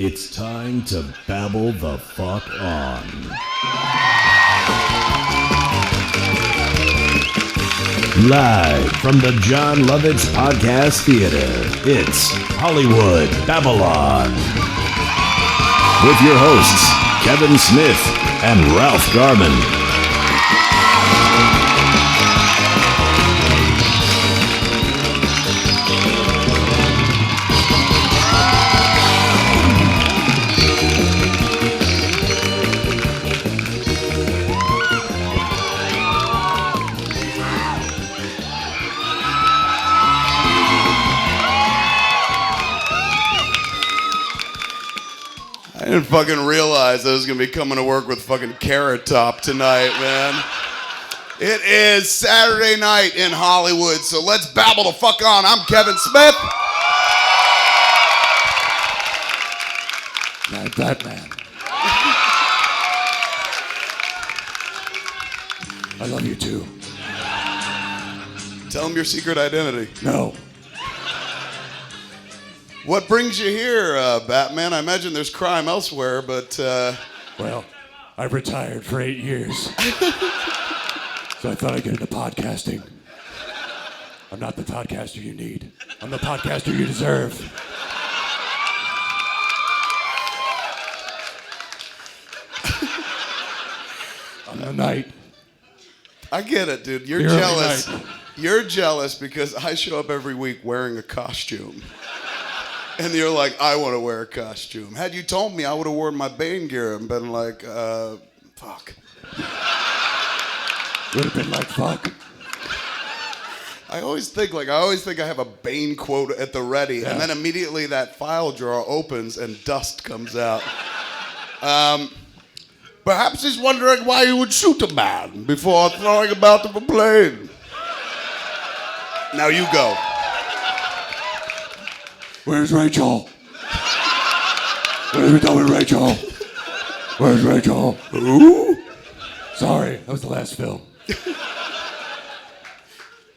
It's time to babble the fuck on. Live from the John Lovitz Podcast Theater, it's Hollywood Babble-On. With your hosts, Kevin Smith and Ralph Garman. I didn't fucking realize I was gonna be coming to work with fucking Carrot Top tonight, man. It is Saturday night in Hollywood, so let's babble the fuck on. I'm Kevin Smith. I'm Batman. I love you too. Tell them your secret identity. No. What brings you here, Batman? I imagine there's crime elsewhere, but... Well, I've retired for 8 years. So I thought I'd get into podcasting. I'm not the podcaster you need. I'm the podcaster you deserve. I'm the knight. I get it, dude. You're jealous. You're jealous because I show up every week wearing a costume. And you're like, I want to wear a costume. Had you told me, I would have worn my Bane gear and been like, fuck. Would have been like, fuck. I always think I have a Bane quote at the ready, yeah. And then immediately that file drawer opens and dust comes out. Perhaps he's wondering why you would shoot a man before throwing about the plane. Now you go. Where's Rachel? What have we done with Rachel? Where's Rachel? Who? Sorry, that was the last film.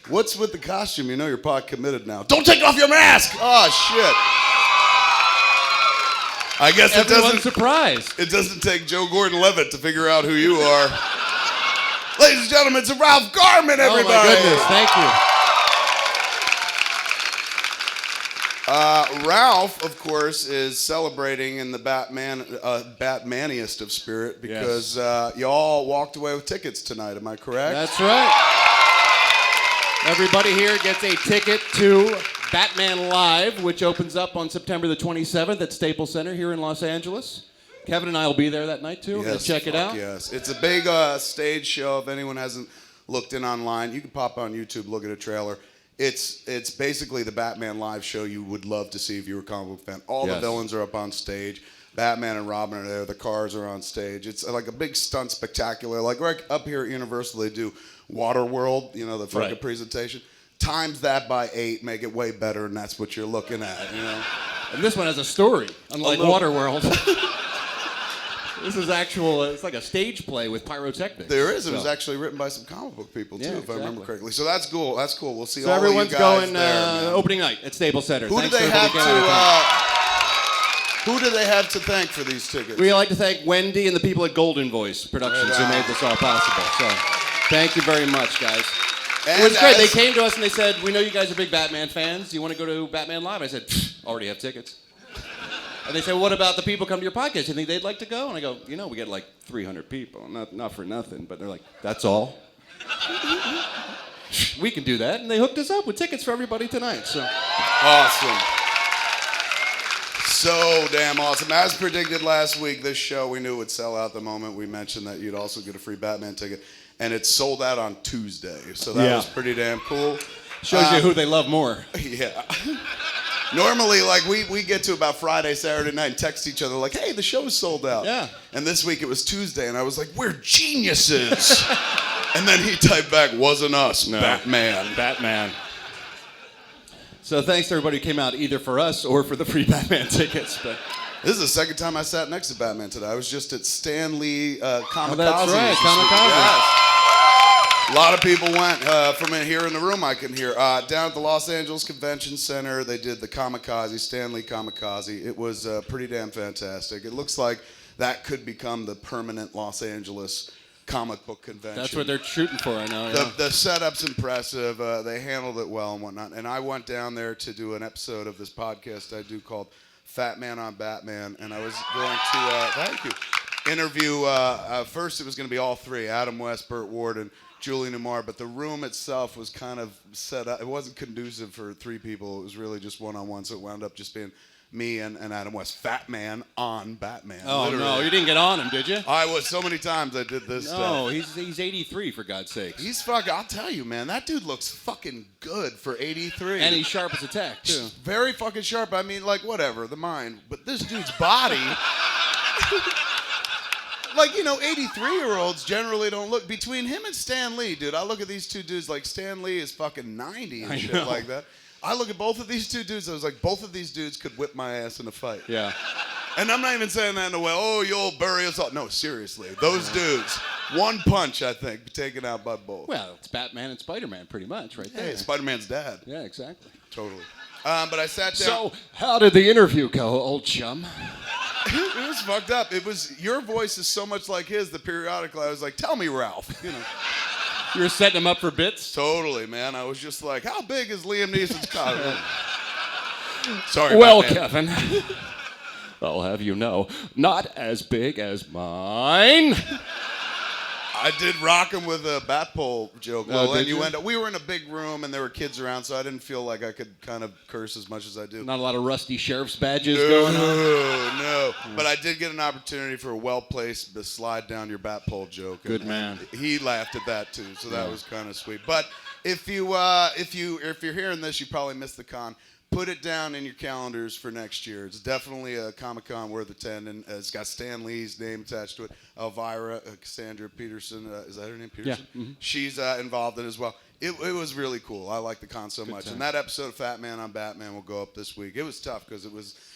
What's with the costume? You know you're pot committed now. Don't take off your mask! Oh, shit. I guess Everyone's surprised. It doesn't take Joe Gordon-Levitt to figure out who you are. Ladies and gentlemen, it's Ralph Garman, everybody. Oh, my goodness. Thank you. Ralph, of course, is celebrating in the Batmaniest of spirit because y'all walked away with tickets tonight. Am I correct? That's right. Everybody here gets a ticket to Batman Live, which opens up on September the 27th at Staples Center here in Los Angeles. Kevin and I will be there that night, too. Yes, check it out. Yes, it's a big stage show. If anyone hasn't looked in online, you can pop on YouTube, look at a trailer. It's basically the Batman Live show you would love to see if you were a comic book fan. All the villains are up on stage. Batman and Robin are there. The cars are on stage. It's like a big stunt spectacular. Like right up here at Universal, they do Waterworld, you know, the fucking presentation. Times that by 8, make it way better, and that's what you're looking at, you know? And this one has a story, unlike Waterworld. This is actual, it's like a stage play with pyrotechnics. There is. It was actually written by some comic book people, too, if I remember correctly. So that's cool. That's cool. We'll see all of you guys everyone's going there, opening night at Staples Center. Who do they have to thank for these tickets? We like to thank Wendy and the people at Golden Voice Productions who made this all possible. So thank you very much, guys. And it was great. They came to us and they said, we know you guys are big Batman fans. Do you want to go to Batman Live? I said, already have tickets. And they said, what about the people come to your podcast? You think they'd like to go? And I go, you know, we get like 300 people. Not for nothing. But they're like, that's all? We can do that. And they hooked us up with tickets for everybody tonight. So awesome. So damn awesome. As predicted last week, this show we knew would sell out the moment we mentioned that you'd also get a free Batman ticket. And it sold out on Tuesday. So that was pretty damn cool. Shows you who they love more. Yeah. Normally, like, we get to about Friday, Saturday night and text each other like, hey, the show's sold out. Yeah. And this week it was Tuesday, and I was like, we're geniuses. And then he typed back, wasn't us, no. Batman. So thanks to everybody who came out either for us or for the free Batman tickets. But this is the second time I sat next to Batman today. I was just at Stan Lee Kamikaze. Oh, that's right, Kamikaze. A lot of people went from in here in the room. I can hear down at the Los Angeles Convention Center. They did the Kamikaze, Stanley Kamikaze. It was pretty damn fantastic. It looks like that could become the permanent Los Angeles comic book convention. That's what they're shooting for, I know. Yeah. The setup's impressive. They handled it well and whatnot. And I went down there to do an episode of this podcast I do called Fat Man on Batman, and I was going to thank you. Interview. First, it was going to be all three: Adam West, Burt Ward, and Julie Newmar. But the room itself was kind of set up. It wasn't conducive for three people. It was really just one-on-one. So it wound up just being me and Adam West, Fat Man on Batman. Oh literally. no, you didn't get on him, did you? I was so many times I did this. No, he's 83 for God's sakes. He's fucking. I'll tell you, man. That dude looks fucking good for 83. And he's sharp as a tack too. Very fucking sharp. I mean, like whatever the mind, but this dude's body. Like, you know, 83-year-olds generally don't look. Between him and Stan Lee, dude, I look at these two dudes like Stan Lee is fucking 90 and shit like that. I look at both of these two dudes, I was like, both of these dudes could whip my ass in a fight. Yeah. And I'm not even saying that in a way, oh, you'll bury us all. No, seriously. Those dudes, one punch, I think, taken out by both. Well, it's Batman and Spider-Man pretty much right there. Hey, Spider-Man's dad. Yeah, exactly. Totally. But I sat down. So, how did the interview go, old chum? It was fucked up. It was, your voice is so much like his, the periodical. I was like, tell me, Ralph. You know. You were setting him up for bits? Totally, man. I was just like, how big is Liam Neeson's cock? Sorry well, about that. Kevin, I'll have you know, not as big as mine. I did rock him with a bat pole joke. Oh, Well, did you? we were in a big room and there were kids around, so I didn't feel like I could kind of curse as much as I do. Not a lot of rusty sheriff's badges going on? No. But I did get an opportunity for a well-placed slide down your bat pole joke. Good man. He laughed at that too, so that was kind of sweet. But if you're hearing this, you probably missed the con. Put it down in your calendars for next year. It's definitely a Comic-Con worth attending. It's got Stan Lee's name attached to it. Elvira, Cassandra Peterson, is that her name, Peterson? Yeah. Mm-hmm. She's involved in it as well. It was really cool. I like the con so much. time. And that episode of Fat Man on Batman will go up this week. It was tough because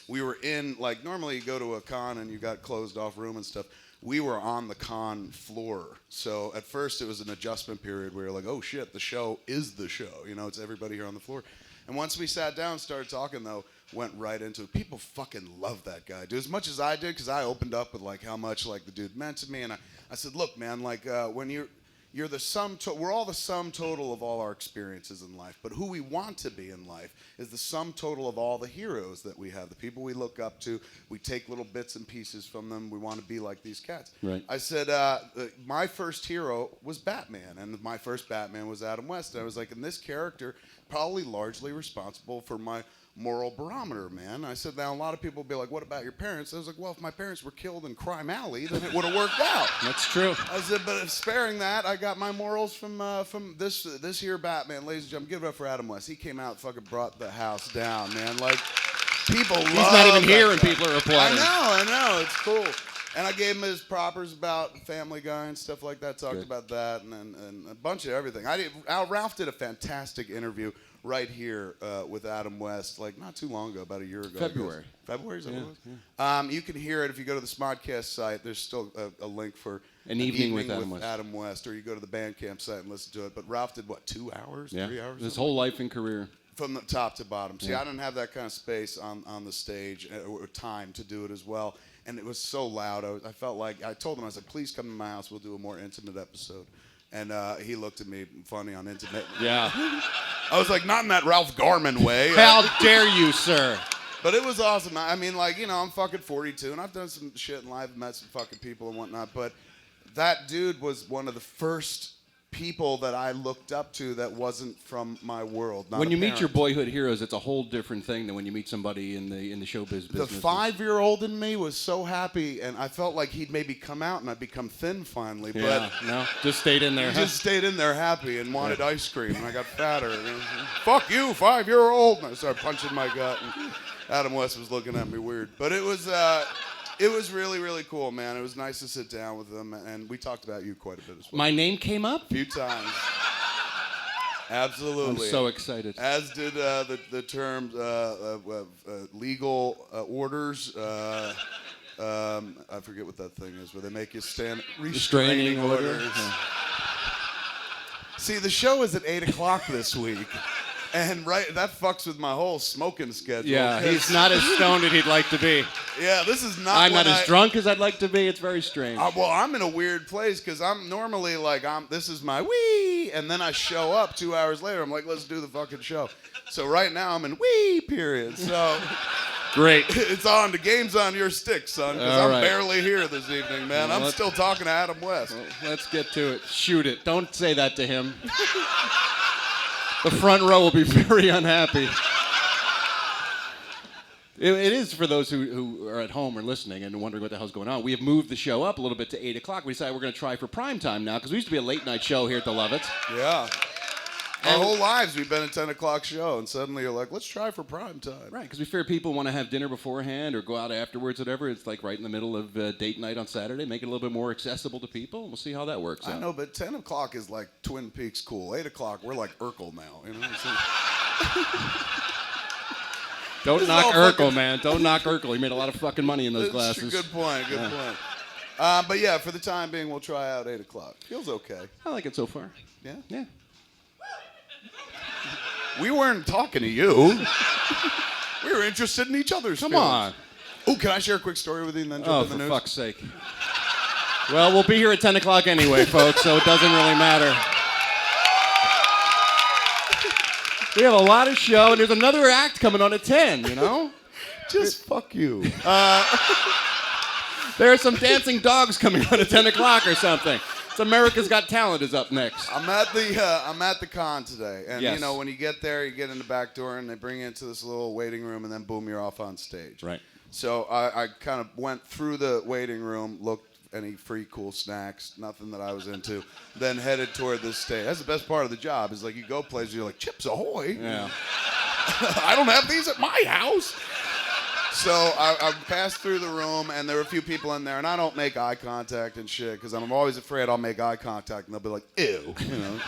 we were in, like normally you go to a con and you got closed off room and stuff. We were on the con floor. So at first it was an adjustment period where you're like, oh shit, the show is the show. You know, it's everybody here on the floor. And once we sat down and started talking, though, went right into it. People fucking love that guy, dude. As much as I did, because I opened up with, like, how much, like, the dude meant to me. And I said, look, man, like, when you're the sum we're all the sum total of all our experiences in life. But who we want to be in life is the sum total of all the heroes that we have, the people we look up to. We take little bits and pieces from them. We want to be like these cats. Right. I said, my first hero was Batman, and my first Batman was Adam West. And I was like, and this character probably largely responsible for my moral barometer, man. I said, now a lot of people will be like, what about your parents? I was like, well, if my parents were killed in Crime Alley, then it would have worked out. That's true. I said, but if sparing that, I got my morals from this here Batman. Ladies and gentlemen, give it up for Adam West. He came out and fucking brought the house down, man. Like, people love He's not even here that and guy. people are applauding. I know. It's cool. And I gave him his propers about Family Guy and stuff like that. Talked about that and a bunch of everything. Ralph did a fantastic interview right here with Adam West, like not too long ago, about a year ago. February. February, is that what it was? You can hear it if you go to the Smodcast site. There's still a link for An evening with Adam West, or you go to the Bandcamp site and listen to it. But Ralph did, what, 2 hours, 3 hours? His whole life and career. From the top to bottom. See, I didn't have that kind of space on the stage or time to do it as well. And it was so loud. I felt like, I told him, I was like, please come to my house. We'll do a more intimate episode. And he looked at me funny on intimate. Yeah. I was like, not in that Ralph Garman way. How dare you, sir? But it was awesome. I mean, like, you know, I'm fucking 42, and I've done some shit in life, met some fucking people and whatnot. But that dude was one of the first people that I looked up to that wasn't from my world. When you meet your boyhood heroes, it's a whole different thing than when you meet somebody in the showbiz business. The 5-year-old in me was so happy, and I felt like he'd maybe come out and I'd become thin finally. Yeah, But no, just stayed in there. just stayed in there happy and wanted ice cream, and I got fatter. And fuck you, 5-year-old! And I started punching my gut. And Adam West was looking at me weird, but it was really, really cool, man. It was nice to sit down with them, and we talked about you quite a bit as well. My name came up? A few times. Absolutely. I'm so excited. As did the terms legal orders. I forget what that thing is, where they make you stand. Restraining orders. See, the show is at 8 o'clock this week. And that fucks with my whole smoking schedule. Yeah, he's not as stoned as he'd like to be. Yeah, this is not. I'm not as drunk as I'd like to be. It's very strange. Well, I'm in a weird place because I'm normally like, this is my wee, and then I show up 2 hours later. I'm like, let's do the fucking show. So right now I'm in wee period. So great. It's on. The game's on your stick, son. Because I'm barely here this evening, man. I'm still talking to Adam West. Well, let's get to it. Shoot it. Don't say that to him. The front row will be very unhappy. It is for those who are at home or listening and wondering what the hell's going on. We have moved the show up a little bit to 8 o'clock. We decided we're going to try for prime time now because we used to be a late night show here at the Lovitz. Yeah. Our whole lives we've been a 10 o'clock show, and suddenly you're like, let's try for prime time. Right, because we figure people want to have dinner beforehand or go out afterwards, whatever. It's like right in the middle of date night on Saturday. Make it a little bit more accessible to people. We'll see how that works out. I know, but 10 o'clock is like Twin Peaks cool. 8 o'clock, we're like Urkel now. You know? Don't knock Urkel, man. Don't knock Urkel. He made a lot of fucking money in those glasses. Good point. Point. But yeah, for the time being, we'll try out 8 o'clock. Feels okay. I like it so far. Yeah? Yeah. We weren't talking to you. We were interested in each other's Come feelings. on. Oh, can I share a quick story with you and then jump in the news? Oh, for fuck's sake. Well, we'll be here at 10 o'clock anyway, folks, so it doesn't really matter. We have a lot of show, and there's another act coming on at 10, you know? Just fuck you. There are some dancing dogs coming on at 10 o'clock or something. It's America's Got Talent is up next. I'm at the con today, and you know when you get there, you get in the back door, and they bring you into this little waiting room, and then boom, you're off on stage. Right. So I kind of went through the waiting room, looked any free cool snacks, nothing that I was into, then headed toward this stage. That's the best part of the job is like you go places, you're like Chips Ahoy. Yeah. I don't have these at my house. So I passed through the room, and there were a few people in there, and I don't make eye contact and shit, because I'm always afraid I'll make eye contact, and they'll be like, ew, you know.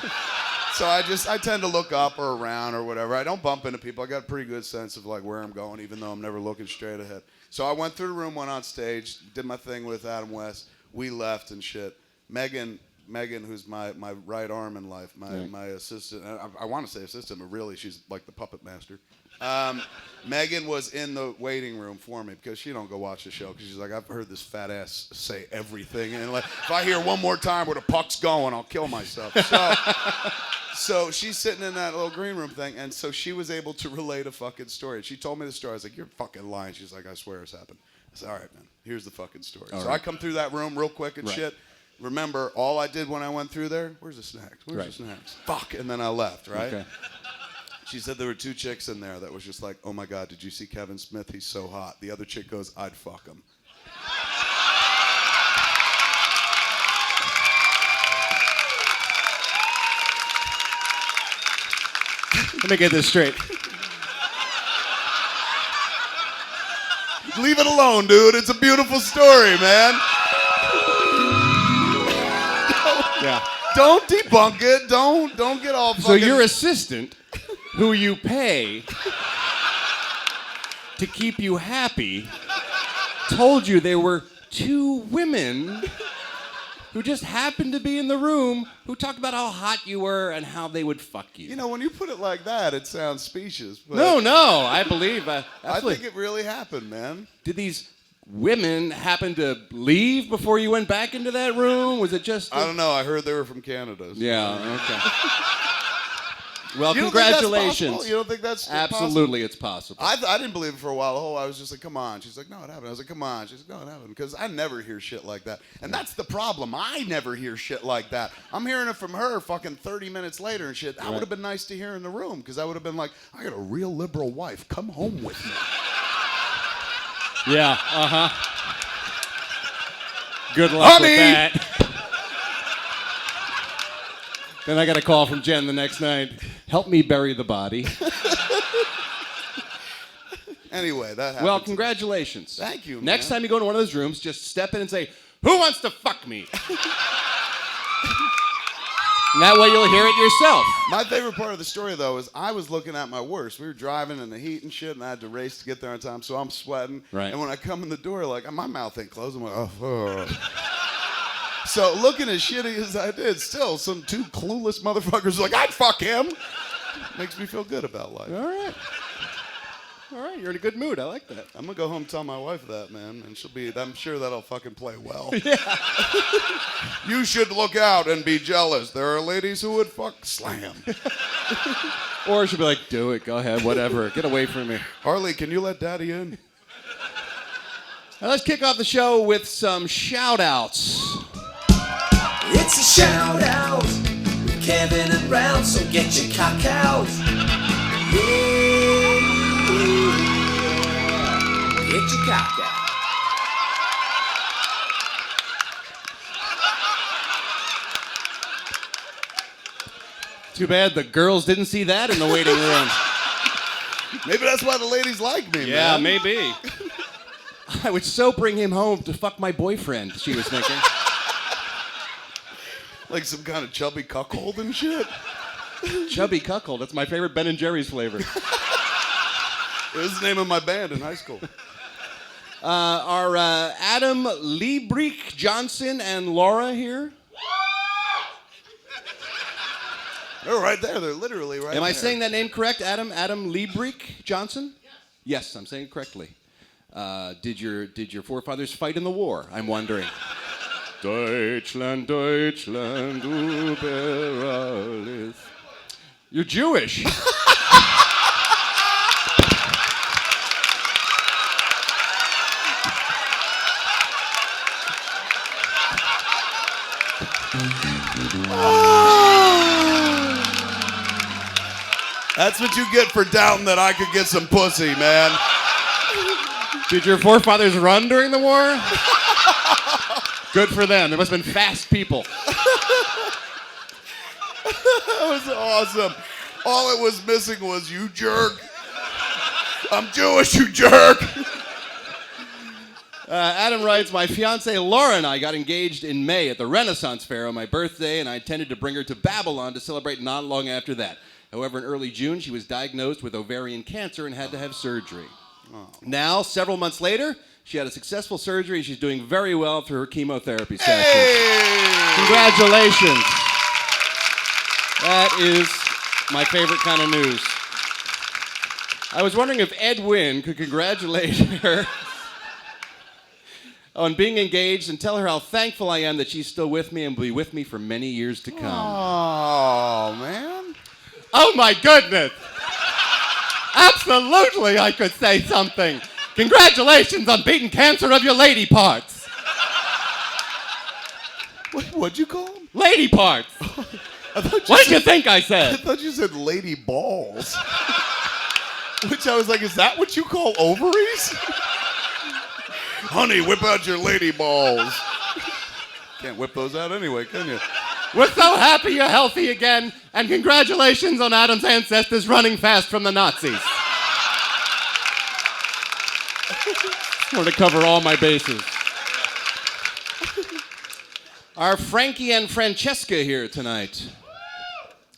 So I tend to look up or around or whatever. I don't bump into people. I got a pretty good sense of like where I'm going, even though I'm never looking straight ahead. So I went through the room, went on stage, did my thing with Adam West. We left and shit. Megan, who's my right arm in life, my assistant. I want to say assistant, but really she's like the puppet master. Megan was in the waiting room for me because she don't go watch the show because she's like, I've heard this fat ass say everything, and like, if I hear one more time where the puck's going, I'll kill myself. So she's sitting in that little green room thing, and so she was able to relate a fucking story. And she told me the story. I was like, you're fucking lying. She's like, I swear it's happened. I said, all right, man, here's the fucking story. So I come through that room real quick and shit. Remember, all I did when I went through there, where's the snacks? Where's the snacks? Fuck, and then I left, right? Okay. She said there were two chicks in there that was just like, oh my God, did you see Kevin Smith? He's so hot. The other chick goes, I'd fuck him. Let me get this straight. Leave it alone, dude. It's a beautiful story, man. Yeah. Don't debunk it. Don't get all fucking... So your assistant, who you pay to keep you happy, told you there were two women who just happened to be in the room who talked about how hot you were and how they would fuck you. You know, when you put it like that, it sounds specious. But No, I believe... I think it really happened, man. Did these women happen to leave before you went back into that room? Was it just... I don't know. I heard they were from Canada. So. Yeah, okay. Well, you congratulations. You don't think that's Absolutely, it's possible. I didn't believe it for a while. I was just like, come on. She's like, no, it happened. I was like, come on. She's like, no, it happened. Because I never hear shit like that. And that's the problem. I never hear shit like that. I'm hearing it from her fucking 30 minutes later and shit. That would have been nice to hear in the room. Because I would have been like, I got a real liberal wife. Come home with me. Yeah, Good luck with that. Then I got a call from Jen the next night. Help me bury the body. Anyway, that happened. Well, congratulations. Thank you, man. Next time you go into one of those rooms, just step in and say, who wants to fuck me? And that way you'll hear it yourself. My favorite part of the story, though, is I was looking at my worst. We were driving in the heat and shit, and I had to race to get there on time, so I'm sweating. Right. And when I come in the door, like, my mouth ain't closed. I'm like, oh. So looking as shitty as I did, still some two clueless motherfuckers were like, I'd fuck him. Makes me feel good about life. All right. All right, you're in a good mood. I like that. I'm gonna go home and tell my wife that, man, and I'm sure that'll fucking play well. Yeah. You should look out and be jealous. There are ladies who would fuck slam. Or she'll be like, do it, go ahead, whatever. Get away from me. Harley, can you let Daddy in? Now let's kick off the show with some shout-outs. It's a shout out with Kevin and Brown, so get your cock out. Yeah, get your cock out. Too bad the girls didn't see that in the waiting room. Maybe that's why the ladies like me, Yeah, man. maybe. I would so bring him home to fuck my boyfriend, she was thinking. Like some kind of chubby cuckold and shit. Chubby cuckold, that's my favorite Ben & Jerry's flavor. It was the name of my band in high school. Are Adam Liebrich Johnson and Laura here? They're right there. They're literally right there. Am I saying that name correct, Adam? Adam Liebrich Johnson? Yes, I'm saying it correctly. Did your forefathers fight in the war? I'm wondering. Deutschland, Deutschland, über alles. You're Jewish. That's what you get for doubting that I could get some pussy, man. Did your forefathers run during the war? Good for them. They must have been fast people. That was awesome. All it was missing was you jerk. I'm Jewish, you jerk. Adam writes, my fiancée Laura and I got engaged in May at the Renaissance Fair on my birthday, and I intended to bring her to Babble-On to celebrate not long after that. However, in early June, she was diagnosed with ovarian cancer and had to have surgery. Now, several months later, she had a successful surgery, and she's doing very well through her chemotherapy sessions. Hey! Congratulations. That is my favorite kind of news. I was wondering if Ed Wynn could congratulate her on being engaged and tell her how thankful I am that she's still with me and will be with me for many years to come. Oh, man. Oh my goodness! Absolutely, I could say something. Congratulations on beating cancer of your lady parts. What'd you call them? Lady parts. What did you think I I said? thought you said lady balls. Which I was like, is that what you call ovaries? Honey, whip out your lady balls. Can't whip those out anyway, can you? We're so happy you're healthy again, and congratulations on Adam's ancestors running fast from the Nazis. I want to cover all my bases. Are Frankie and Francesca here tonight?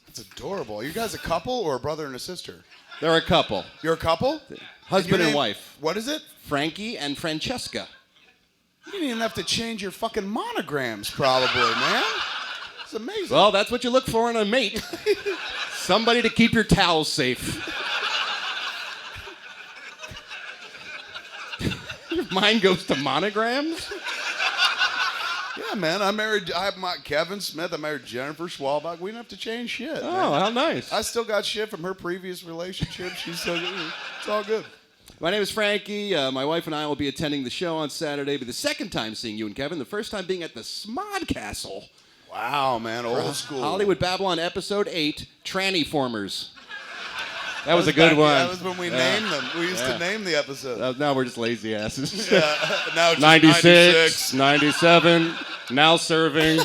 That's adorable. Are you guys a couple or a brother and a sister? They're a couple. You're a couple? Husband Your and name- wife. What is it? Frankie and Francesca. You didn't even have to change your fucking monograms, probably, man. It's amazing. Well, that's what you look for in a mate. Somebody to keep your towels safe. Your mind goes to monograms? Yeah, man. I have Kevin Smith. I married Jennifer Schwalbach. We didn't have to change shit. Oh, man. how nice. I still got shit from her previous relationship. She's so good. It's all good. My name is Frankie. My wife and I will be attending the show on Saturday. It'll be the second time seeing you and Kevin. The first time being at the Smod Castle. Wow, man. Old school. Hollywood Babble-On Episode 8, Tranny Formers. That was a good one. That was when we named them. We used to name the episode. Now we're just lazy asses. Yeah. Now it's 96, 97, now serving.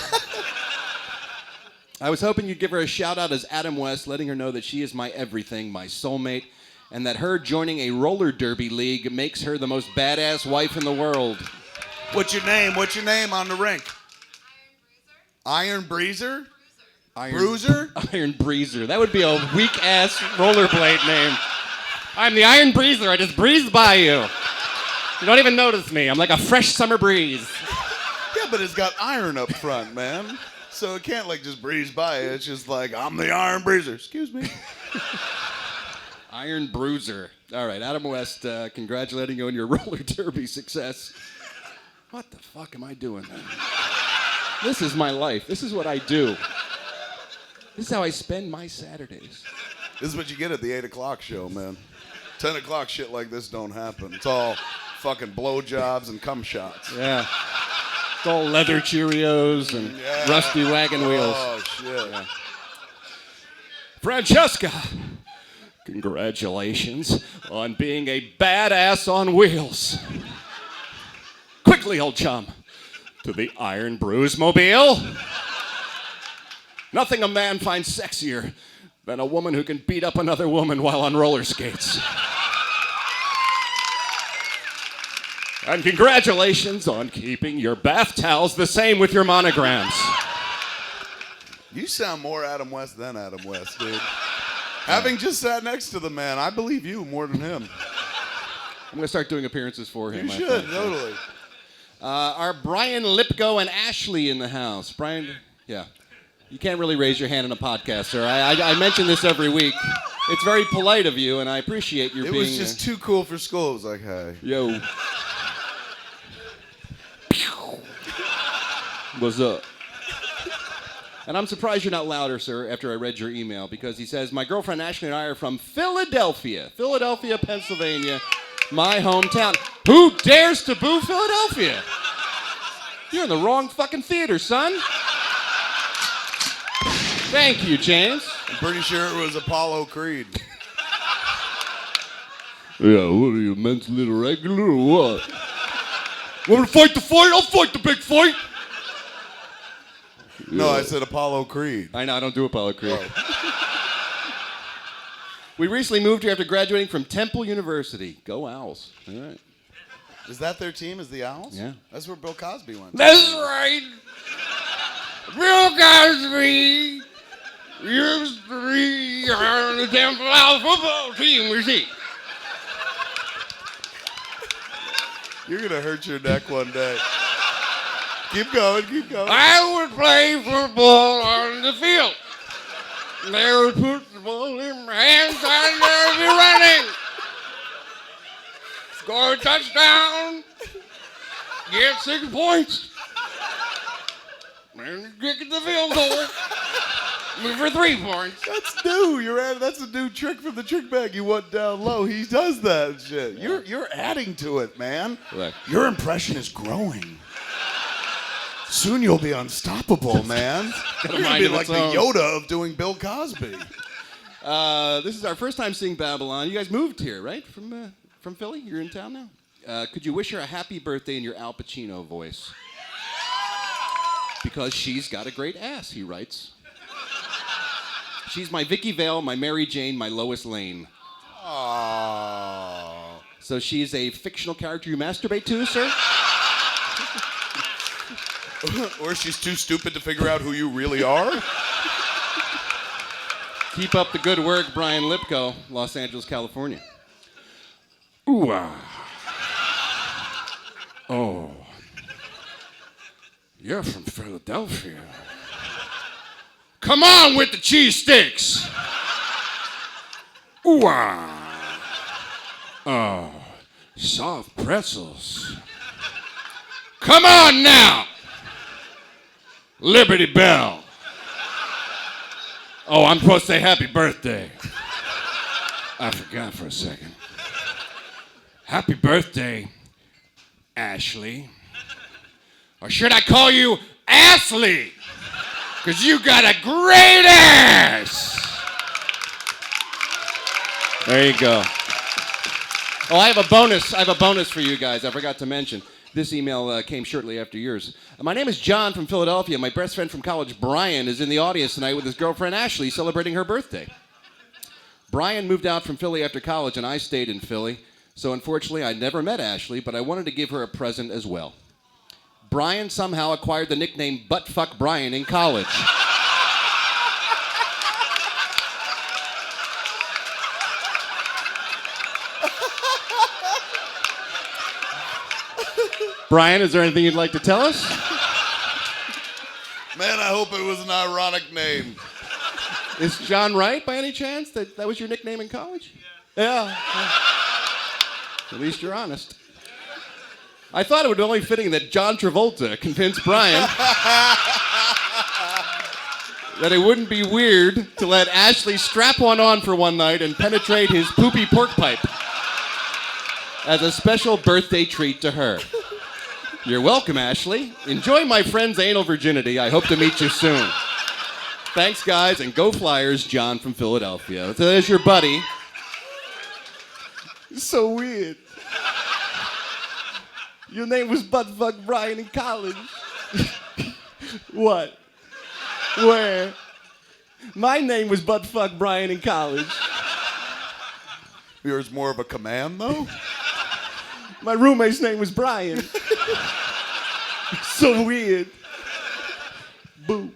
I was hoping you'd give her a shout out as Adam West, letting her know that she is my everything, my soulmate, and that her joining a roller derby league makes her the most badass wife in the world. What's your name? What's your name on the rink? Iron Breezer? Bruiser? Iron Breezer. That would be a weak-ass rollerblade name. I'm the Iron Breezer. I just breeze by you. You don't even notice me. I'm like a fresh summer breeze. Yeah, Yeah, but it's got iron up front, man. So it can't like just breeze by. It's just like, I'm the Iron Breezer. Excuse me. Iron Bruiser. All right, Adam West, congratulating you on your roller derby success. What the fuck am I doing? This is my life. This is what I do. This is how I spend my Saturdays. This is what you get at the 8 o'clock show, man. 10 o'clock shit like this don't happen. It's all fucking blowjobs and cum shots. Yeah. It's all leather Cheerios and rusty wagon wheels. Oh, shit. Yeah. Francesca, congratulations on being a badass on wheels. Quickly, old chum, to the Iron Bruise Mobile. Nothing a man finds sexier than a woman who can beat up another woman while on roller skates. And congratulations on keeping your bath towels the same with your monograms. You sound more Adam West than Adam West, dude. Having just sat next to the man, I believe you more than him. I'm going to start doing appearances for him. You should, totally. Are Brian Lipko and Ashley in the house? Brian, yeah. You can't really raise your hand in a podcast, sir. I mention this every week. It's very polite of you, and I appreciate your being... It was just too cool for school. It was like, hey. Yo. What's up? And I'm surprised you're not louder, sir, after I read your email, because he says, my girlfriend Ashley and I are from Philadelphia, Pennsylvania, my hometown. Who dares to boo Philadelphia? You're in the wrong fucking theater, son. Thank you, James. I'm pretty sure it was Apollo Creed. Yeah, what are you, mentally irregular or what? Want me to fight the fight? I'll fight the big fight. No, I said Apollo Creed. I know, I don't do Apollo Creed. We recently moved here after graduating from Temple University. Go Owls. All right. Is that their team? Is the Owls? Yeah. That's where Bill Cosby went. That's right. Bill Cosby used to be on the Temple Owls football team, you see. You're going to hurt your neck one day. Keep going, keep going. I would play football on the field. They would put the ball in my hands and I'd be running. Score a touchdown. Get 6 points. And kick at the field goal. Move for 3 points. That's new. That's a new trick from the trick bag. You went down low. He does that shit. You're adding to it, man. Right. Your impression is growing. Soon you'll be unstoppable, man. You're going to be like the Yoda of doing Bill Cosby. This is our first time seeing Babble-On. You guys moved here, right? From Philly? You're in town now? Could you wish her a happy birthday in your Al Pacino voice? Because she's got a great ass, he writes. She's my Vicky Vale, my Mary Jane, my Lois Lane. Aww. So she's a fictional character you masturbate to, sir? Or she's too stupid to figure out who you really are? Keep up the good work, Brian Lipko, Los Angeles, California. Ooh, oh. You're from Philadelphia. Come on with the cheesesteaks. Ooh, oh, soft pretzels. Come on now. Liberty Bell. Oh, I'm supposed to say happy birthday. I forgot for a second. Happy birthday, Ashley. Or should I call you Ashley? Because you got a great ass. There you go. Oh, I have a bonus. I have a bonus for you guys. I forgot to mention. This email came shortly after yours. My name is John from Philadelphia. My best friend from college, Brian, is in the audience tonight with his girlfriend, Ashley, celebrating her birthday. Brian moved out from Philly after college, and I stayed in Philly. So unfortunately, I never met Ashley, but I wanted to give her a present as well. Brian somehow acquired the nickname Buttfuck Brian in college. Brian, is there anything you'd like to tell us? Man, I hope it was an ironic name. Is John right by any chance? That was your nickname in college? Yeah. At least you're honest. I thought it would be only fitting that John Travolta convinced Brian that it wouldn't be weird to let Ashley strap one on for one night and penetrate his poopy pork pipe as a special birthday treat to her. You're welcome, Ashley. Enjoy my friend's anal virginity. I hope to meet you soon. Thanks, guys, and go Flyers, John from Philadelphia. So there's your buddy. So weird. Your name was Buttfuck Brian in college. What? Where? My name was Buttfuck Brian in college. Yours more of a command, though? My roommate's name was Brian. So weird. Boo.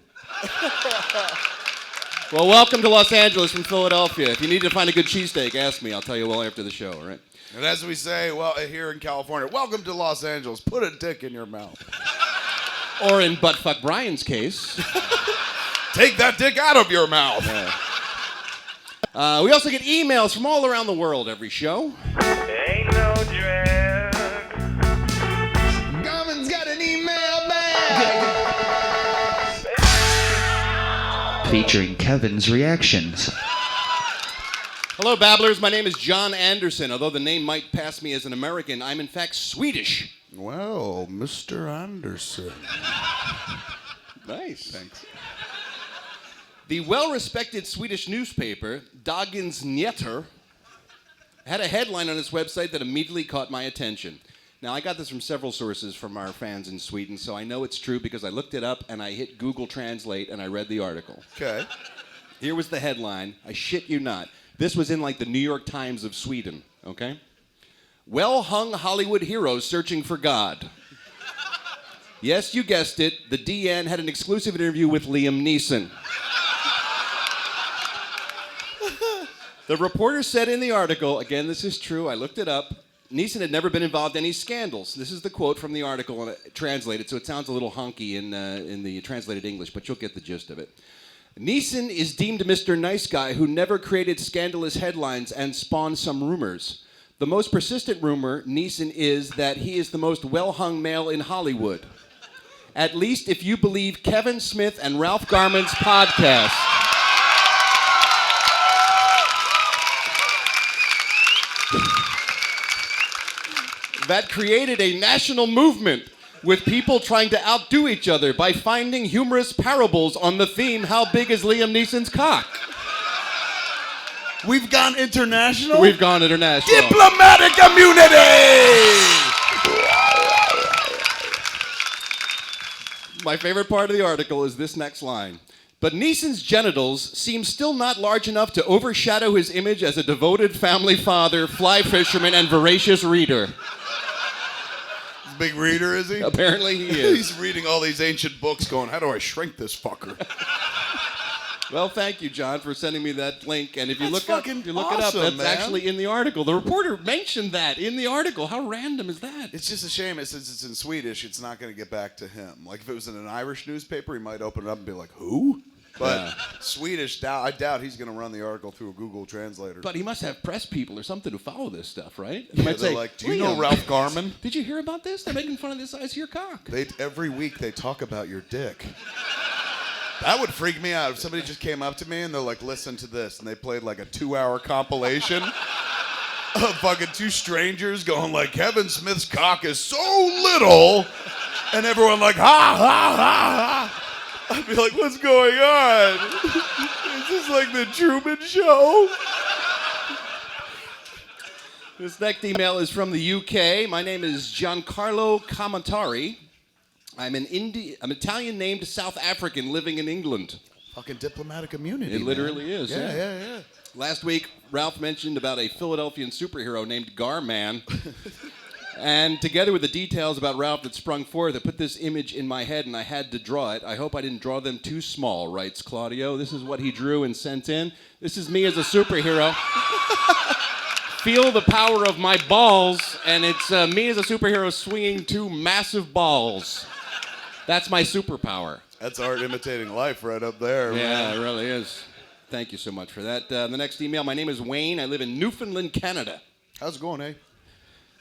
Well, welcome to Los Angeles from Philadelphia. If you need to find a good cheesesteak, ask me. I'll tell you well after the show, all right? And as we say, well, here in California, welcome to Los Angeles. Put a dick in your mouth. Or in Buttfuck Brian's case, take that dick out of your mouth. We also get emails from all around the world every show. Ain't no drag. Garmin's got an email bag. Featuring Kevin's reactions. Hello, Babblers. My name is John Anderson. Although the name might pass me as an American, I'm in fact Swedish. Well, Mr. Anderson. Nice. Thanks. The well-respected Swedish newspaper, Dagens Nyheter, had a headline on its website that immediately caught my attention. Now, I got this from several sources from our fans in Sweden, so I know it's true because I looked it up and I hit Google Translate and I read the article. Okay. Here was the headline. I shit you not. This was in like the New York Times of Sweden, okay? Well-hung Hollywood heroes searching for God. Yes, you guessed it. The DN had an exclusive interview with Liam Neeson. The reporter said in the article, again, this is true, I looked it up, Neeson had never been involved in any scandals. This is the quote from the article translated, so it sounds a little honky in the translated English, but you'll get the gist of it. Neeson is deemed Mr. Nice Guy who never created scandalous headlines and spawned some rumors. The most persistent rumor, Neeson, is that he is the most well-hung male in Hollywood. At least if you believe Kevin Smith and Ralph Garman's podcast. That created a national movement with people trying to outdo each other by finding humorous parables on the theme, how big is Liam Neeson's cock? We've gone international? We've gone international. Diplomatic immunity! My favorite part of the article is this next line. But Neeson's genitals seem still not large enough to overshadow his image as a devoted family father, fly fisherman, and voracious reader. Big reader, is he? Apparently he is. He's reading all these ancient books going, how do I shrink this fucker? Well, thank you, John, for sending me that link. And if you That's look up, fucking it up, awesome, that's man. actually in the article. The reporter mentioned that in the article. How random is that? It's just a shame, since it's in Swedish, it's not going to get back to him. Like, if it was in an Irish newspaper, he might open it up and be like, who? But Swedish, I doubt he's going to run the article through a Google translator. But he must have press people or something who follow this stuff, right? He Yeah, might they're say, like, do you know Ralph Garman? Did you hear about this? They're making fun of the size of your cock. Every week they talk about your dick. That would freak me out if somebody just came up to me and they're like, listen to this. And they played like a 2-hour compilation of fucking two strangers going like, Kevin Smith's cock is so little. And everyone like, ha, ha, ha, ha. I'd be like, what's going on? Is this like the Truman Show? This next email is from the UK. My name is Giancarlo Commentari. I'm an Italian named South African living in England. Fucking diplomatic immunity. It literally is. Yeah. Last week, Ralph mentioned about a Philadelphian superhero named Garman. And together with the details about Ralph that sprung forth, I put this image in my head and I had to draw it. I hope I didn't draw them too small, writes Claudio. This is what he drew and sent in. This is me as a superhero. Feel the power of my balls, and it's me as a superhero swinging two massive balls. That's my superpower. That's art imitating life right up there. Yeah, Man. it really is. Thank you so much for that. The next email, my name is Wayne. I live in Newfoundland, Canada. How's it going, eh?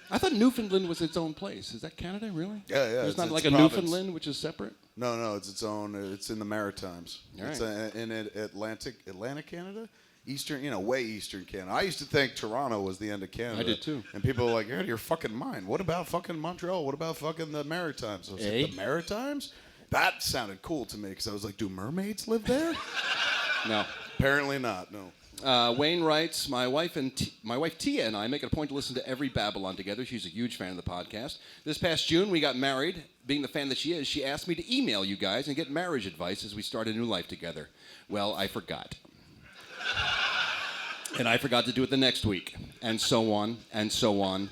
I thought Newfoundland was its own place. Is that Canada, really? Yeah. There's not like a province. Newfoundland, which is separate? No, it's its own. It's in the Maritimes. All It's right. in Atlantic Canada? Eastern, way Eastern Canada. I used to think Toronto was the end of Canada. I did too. And people were like, you're out of your fucking mind. What about fucking Montreal? What about fucking the Maritimes? I was like, the Maritimes? That sounded cool to me because I was like, do mermaids live there? No. Apparently not, no. Wayne writes, my wife Tia and I make it a point to listen to every Babble-On together. She's a huge fan of the podcast. This past June, we got married. Being the fan that she is, she asked me to email you guys and get marriage advice as we start a new life together. Well, I forgot. And I forgot to do it the next week. And so on, and so on.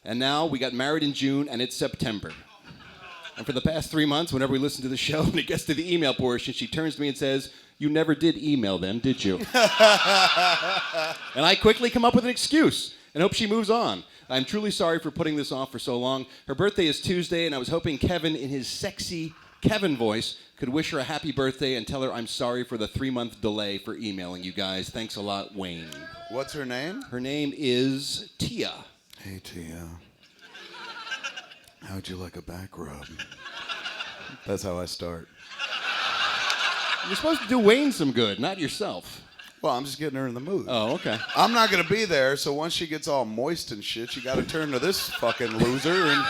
And now we got married in June, and it's September. And for the past 3 months, whenever we listen to the show and it gets to the email portion, she turns to me and says, you never did email them, did you? And I quickly come up with an excuse and hope she moves on. I'm truly sorry for putting this off for so long. Her birthday is Tuesday, and I was hoping Kevin, in his sexy Kevin voice, could wish her a happy birthday and tell her I'm sorry for the 3-month delay for emailing you guys. Thanks a lot, Wayne. What's her name? Her name is Tia. Hey, Tia. How'd you like a back rub? That's how I start. You're supposed to do Wayne some good, not yourself. Well, I'm just getting her in the mood. Oh, okay. I'm not going to be there, so once she gets all moist and shit, you got to turn to this fucking loser. And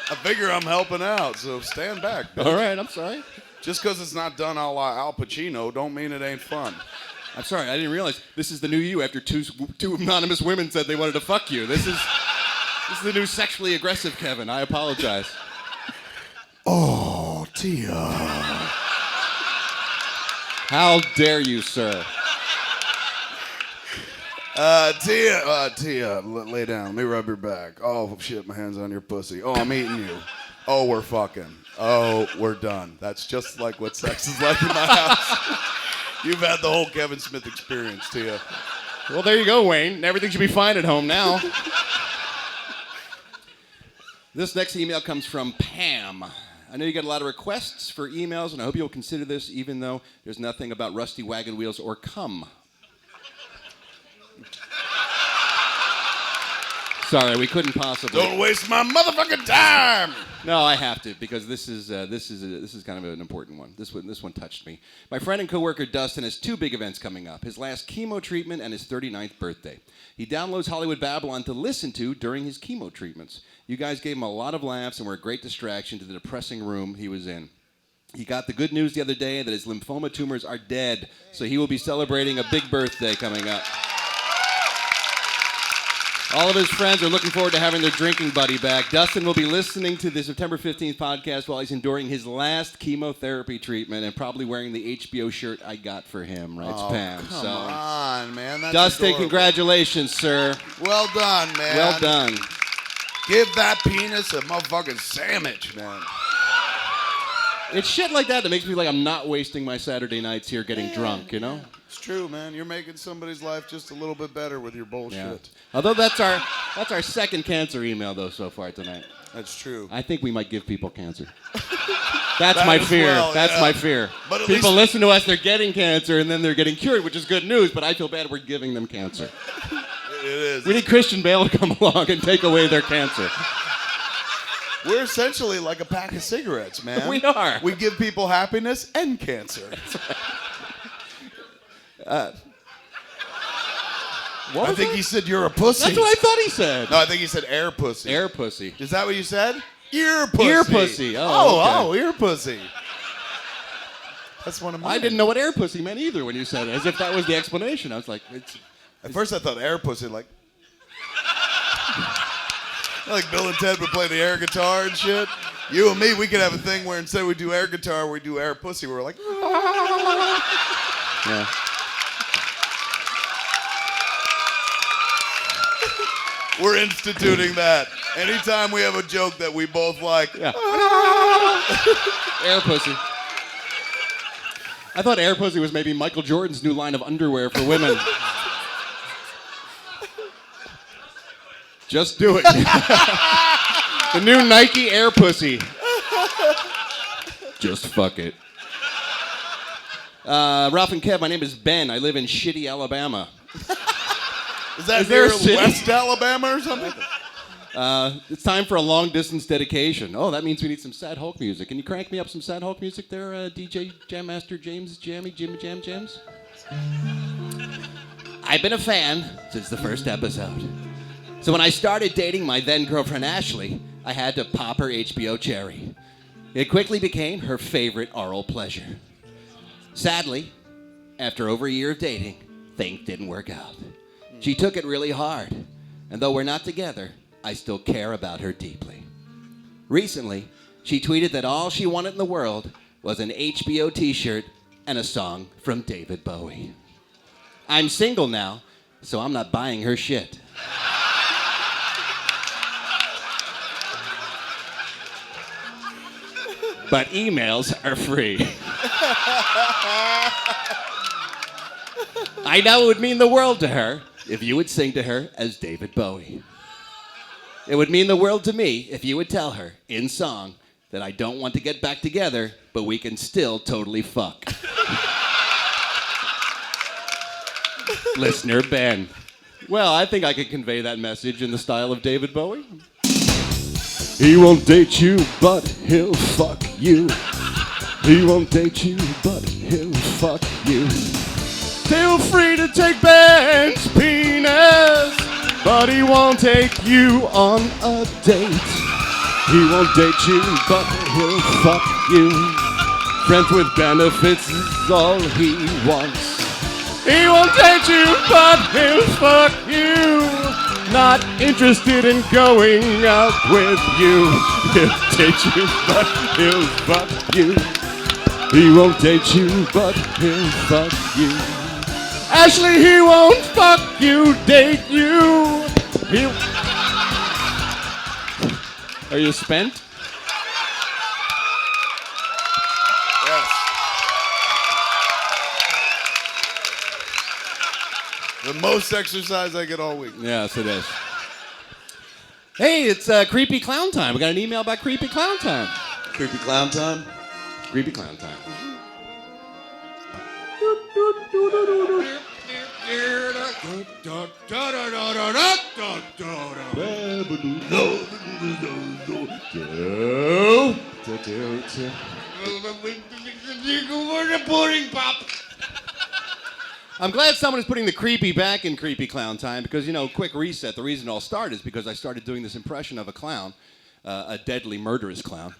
I figure I'm helping out, so stand back, bitch. All right, I'm sorry. Just because it's not done a la Al Pacino don't mean it ain't fun. I'm sorry, I didn't realize this is the new you after two anonymous women said they wanted to fuck you. This is the new sexually aggressive Kevin. I apologize. Oh, Tia. How dare you, sir? Tia, lay down. Let me rub your back. Oh, shit, my hand's on your pussy. Oh, I'm eating you. Oh, we're fucking. Oh, we're done. That's just like what sex is like in my house. You've had the whole Kevin Smith experience, Tia. Well, there you go, Wayne. Everything should be fine at home now. This next email comes from Pam. I know you got a lot of requests for emails, and I hope you'll consider this, even though there's nothing about rusty wagon wheels or cum. Sorry, we couldn't possibly. Don't waste my motherfucking time. No, I have to, because this is kind of an important one. This one touched me. My friend and coworker Dustin has 2 big events coming up: his last chemo treatment and his 39th birthday. He downloads Hollywood Babble-On to listen to during his chemo treatments. You guys gave him a lot of laughs and were a great distraction to the depressing room he was in. He got the good news the other day that his lymphoma tumors are dead, so he will be celebrating a big birthday coming up. All of his friends are looking forward to having their drinking buddy back. Dustin will be listening to the September 15th podcast while he's enduring his last chemotherapy treatment and probably wearing the HBO shirt I got for him, writes Pam. Come on, man. That's Dustin, adorable. congratulations, sir. Well done, man. Well done. Give that penis a motherfucking sandwich, man. It's shit like that makes me feel like I'm not wasting my Saturday nights here getting drunk, you know? It's true, man. You're making somebody's life just a little bit better with your bullshit. Yeah. Although that's our second cancer email, though, so far tonight. That's true. I think we might give people cancer. That's my as fear. well, That's yeah. my fear. But at People least- listen to us, they're getting cancer, and then they're getting cured, which is good news, but I feel bad we're giving them cancer. It is. We need Christian Bale to come along and take away their cancer. We're essentially like a pack of cigarettes, man. We are. We give people happiness and cancer. What I was think that? he said you're a pussy. That's what I thought he said. No, I think he said air pussy. Air pussy. Is that what you said? Ear pussy. Ear pussy. Oh, okay. Ear pussy. That's one of mine. I didn't know what air pussy meant either when you said it, as if that was the explanation. I was like, At first I thought air pussy, like Bill and Ted would play the air guitar and shit. You and me, we could have a thing where instead we do air guitar, we do air pussy. We're like, yeah. we're instituting that. Anytime we have a joke that we both like, Yeah. Air pussy. I thought air pussy was maybe Michael Jordan's new line of underwear for women. Just do it. The new Nike Air Pussy. Just fuck it. Ralph and Kev, my name is Ben. I live in shitty Alabama. Is that there near a city? West Alabama or something? It's time for a long distance dedication. Oh, that means we need some Sad Hulk music. Can you crank me up some Sad Hulk music there, DJ Jam Master James Jimmy Jam Jams? I've been a fan since the first episode. So when I started dating my then girlfriend Ashley, I had to pop her HBO cherry. It quickly became her favorite oral pleasure. Sadly, after over a year of dating, things didn't work out. She took it really hard, and though we're not together, I still care about her deeply. Recently, she tweeted that all she wanted in the world was an HBO t-shirt and a song from David Bowie. I'm single now, so I'm not buying her shit. But emails are free. I know it would mean the world to her if you would sing to her as David Bowie. It would mean the world to me if you would tell her, in song, that I don't want to get back together, but we can still totally fuck. Listener Ben. Well, I think I could convey that message in the style of David Bowie. He won't date you, but he'll fuck you. He won't date you, but he'll fuck you. Feel free to take Ben's penis, but he won't take you on a date. He won't date you, but he'll fuck you. Friends with benefits is all he wants. He won't date you, but he'll fuck you. Not interested in going out with you. He'll date you, but he'll fuck you. He won't date you, but he'll fuck you. Ashley, he won't fuck you, date you. Are you spent? Yes. The most exercise I get all week. Yes, it is. Hey, it's Creepy Clown Time. We got an email about Creepy Clown Time. Creepy clown time? Creepy Clown Time. I'm glad someone is putting the creepy back in Creepy Clown Time because, you know, quick reset, the reason it all started is because I started doing this impression of a clown, a deadly murderous clown,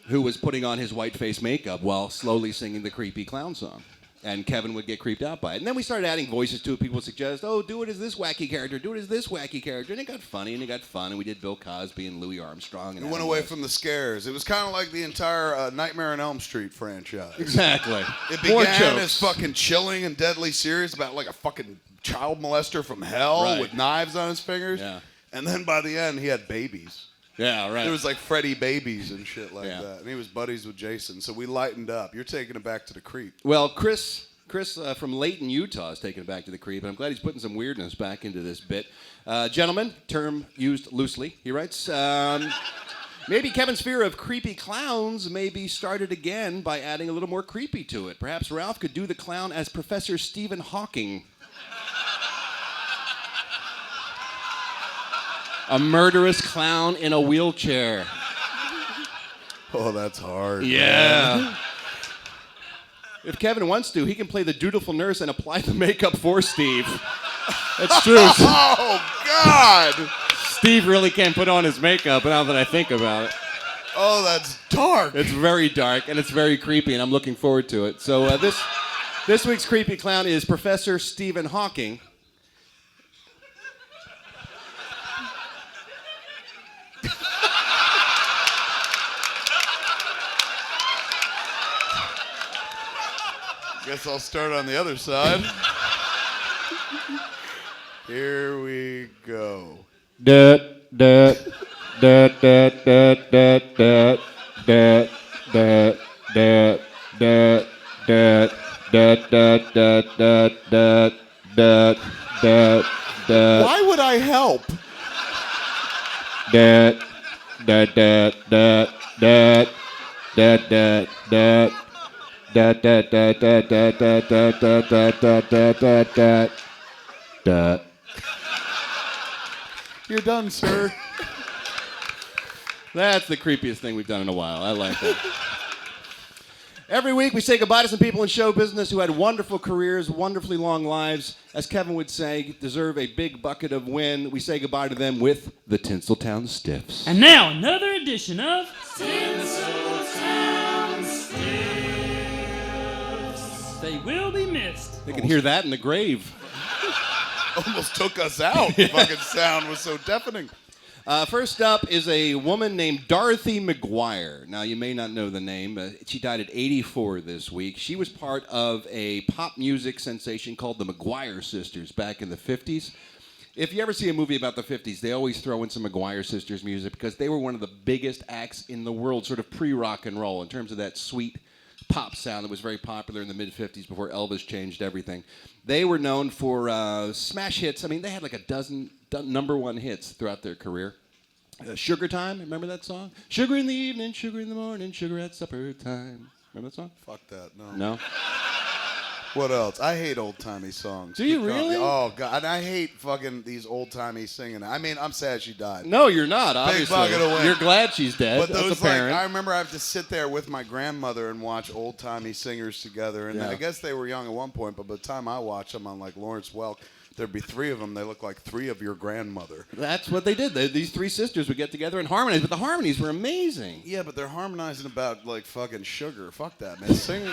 who was putting on his white face makeup while slowly singing the creepy clown song. And Kevin would get creeped out by it. And then we started adding voices to it. People would suggest, oh, do it as this wacky character, do it as this wacky character. And it got funny, and it got fun, and we did Bill Cosby and Louis Armstrong. And It went away from the scares. It was kind of like the entire Nightmare on Elm Street franchise. Exactly. It More began jokes. as fucking chilling and deadly serious about like a fucking child molester from hell Right. with knives on his fingers. Yeah. And then by the end, he had babies. Yeah, right. It was like Freddy babies and shit like Yeah. that. And he was buddies with Jason. So we lightened up. You're taking it back to the creep. Well, Chris from Layton, Utah is taking it back to the creep, and I'm glad he's putting some weirdness back into this bit. Gentlemen, term used loosely, he writes, maybe Kevin's fear of creepy clowns may be started again by adding a little more creepy to it. Perhaps Ralph could do the clown as Professor Stephen Hawking. A murderous clown in a wheelchair. Oh, that's hard. Yeah. If Kevin wants to, he can play the dutiful nurse and apply the makeup for Steve. That's true. Oh, God. Steve really can't put on his makeup now that I think about it. Oh, that's dark. It's very dark and it's very creepy, and I'm looking forward to it. So this week's creepy clown is Professor Stephen Hawking. Guess I'll start on the other side. Here we go. Why would I help? that that that that that that that that that that that that that that that. You're done, sir. That's the creepiest thing we've done in a while. I like that. Every week we say goodbye to some people in show business who had wonderful careers, wonderfully long lives. As Kevin would say, deserve a big bucket of win. We say goodbye to them with the Tinseltown Stiffs. And now another edition of Tinseltown Stiffs. They will be missed. They can hear that in the grave. Almost took us out. The fucking sound was so deafening. First up is a woman named Dorothy McGuire. Now, you may not know the name. She died at 84 this week. She was part of a pop music sensation called the McGuire Sisters back in the 50s. If you ever see a movie about the 50s, they always throw in some McGuire Sisters music because they were one of the biggest acts in the world, sort of pre-rock and roll, in terms of that sweet pop sound that was very popular in the mid-50s before Elvis changed everything. They were known for smash hits. I mean, they had like a dozen number one hits throughout their career. Sugar Time, remember that song? Sugar in the evening, sugar in the morning, sugar at supper time. Remember that song? Fuck that, no. No? What else? I hate old-timey songs. Do you Keep going. really? Oh, God. And I hate fucking these old-timey singing. I mean, I'm sad she died. No, you're not, obviously. bucket of wind. You're glad she's dead. But That's those, like, apparent. I remember I have to sit there with my grandmother and watch old-timey singers together. And Yeah. I guess they were young at one point, but by the time I watched them on, like, Lawrence Welk, there'd be three of them. They look like three of your grandmother. That's what they did. These three sisters would get together and harmonize, but the harmonies were amazing. Yeah, but they're harmonizing about, like, fucking sugar. Fuck that, man. Sing.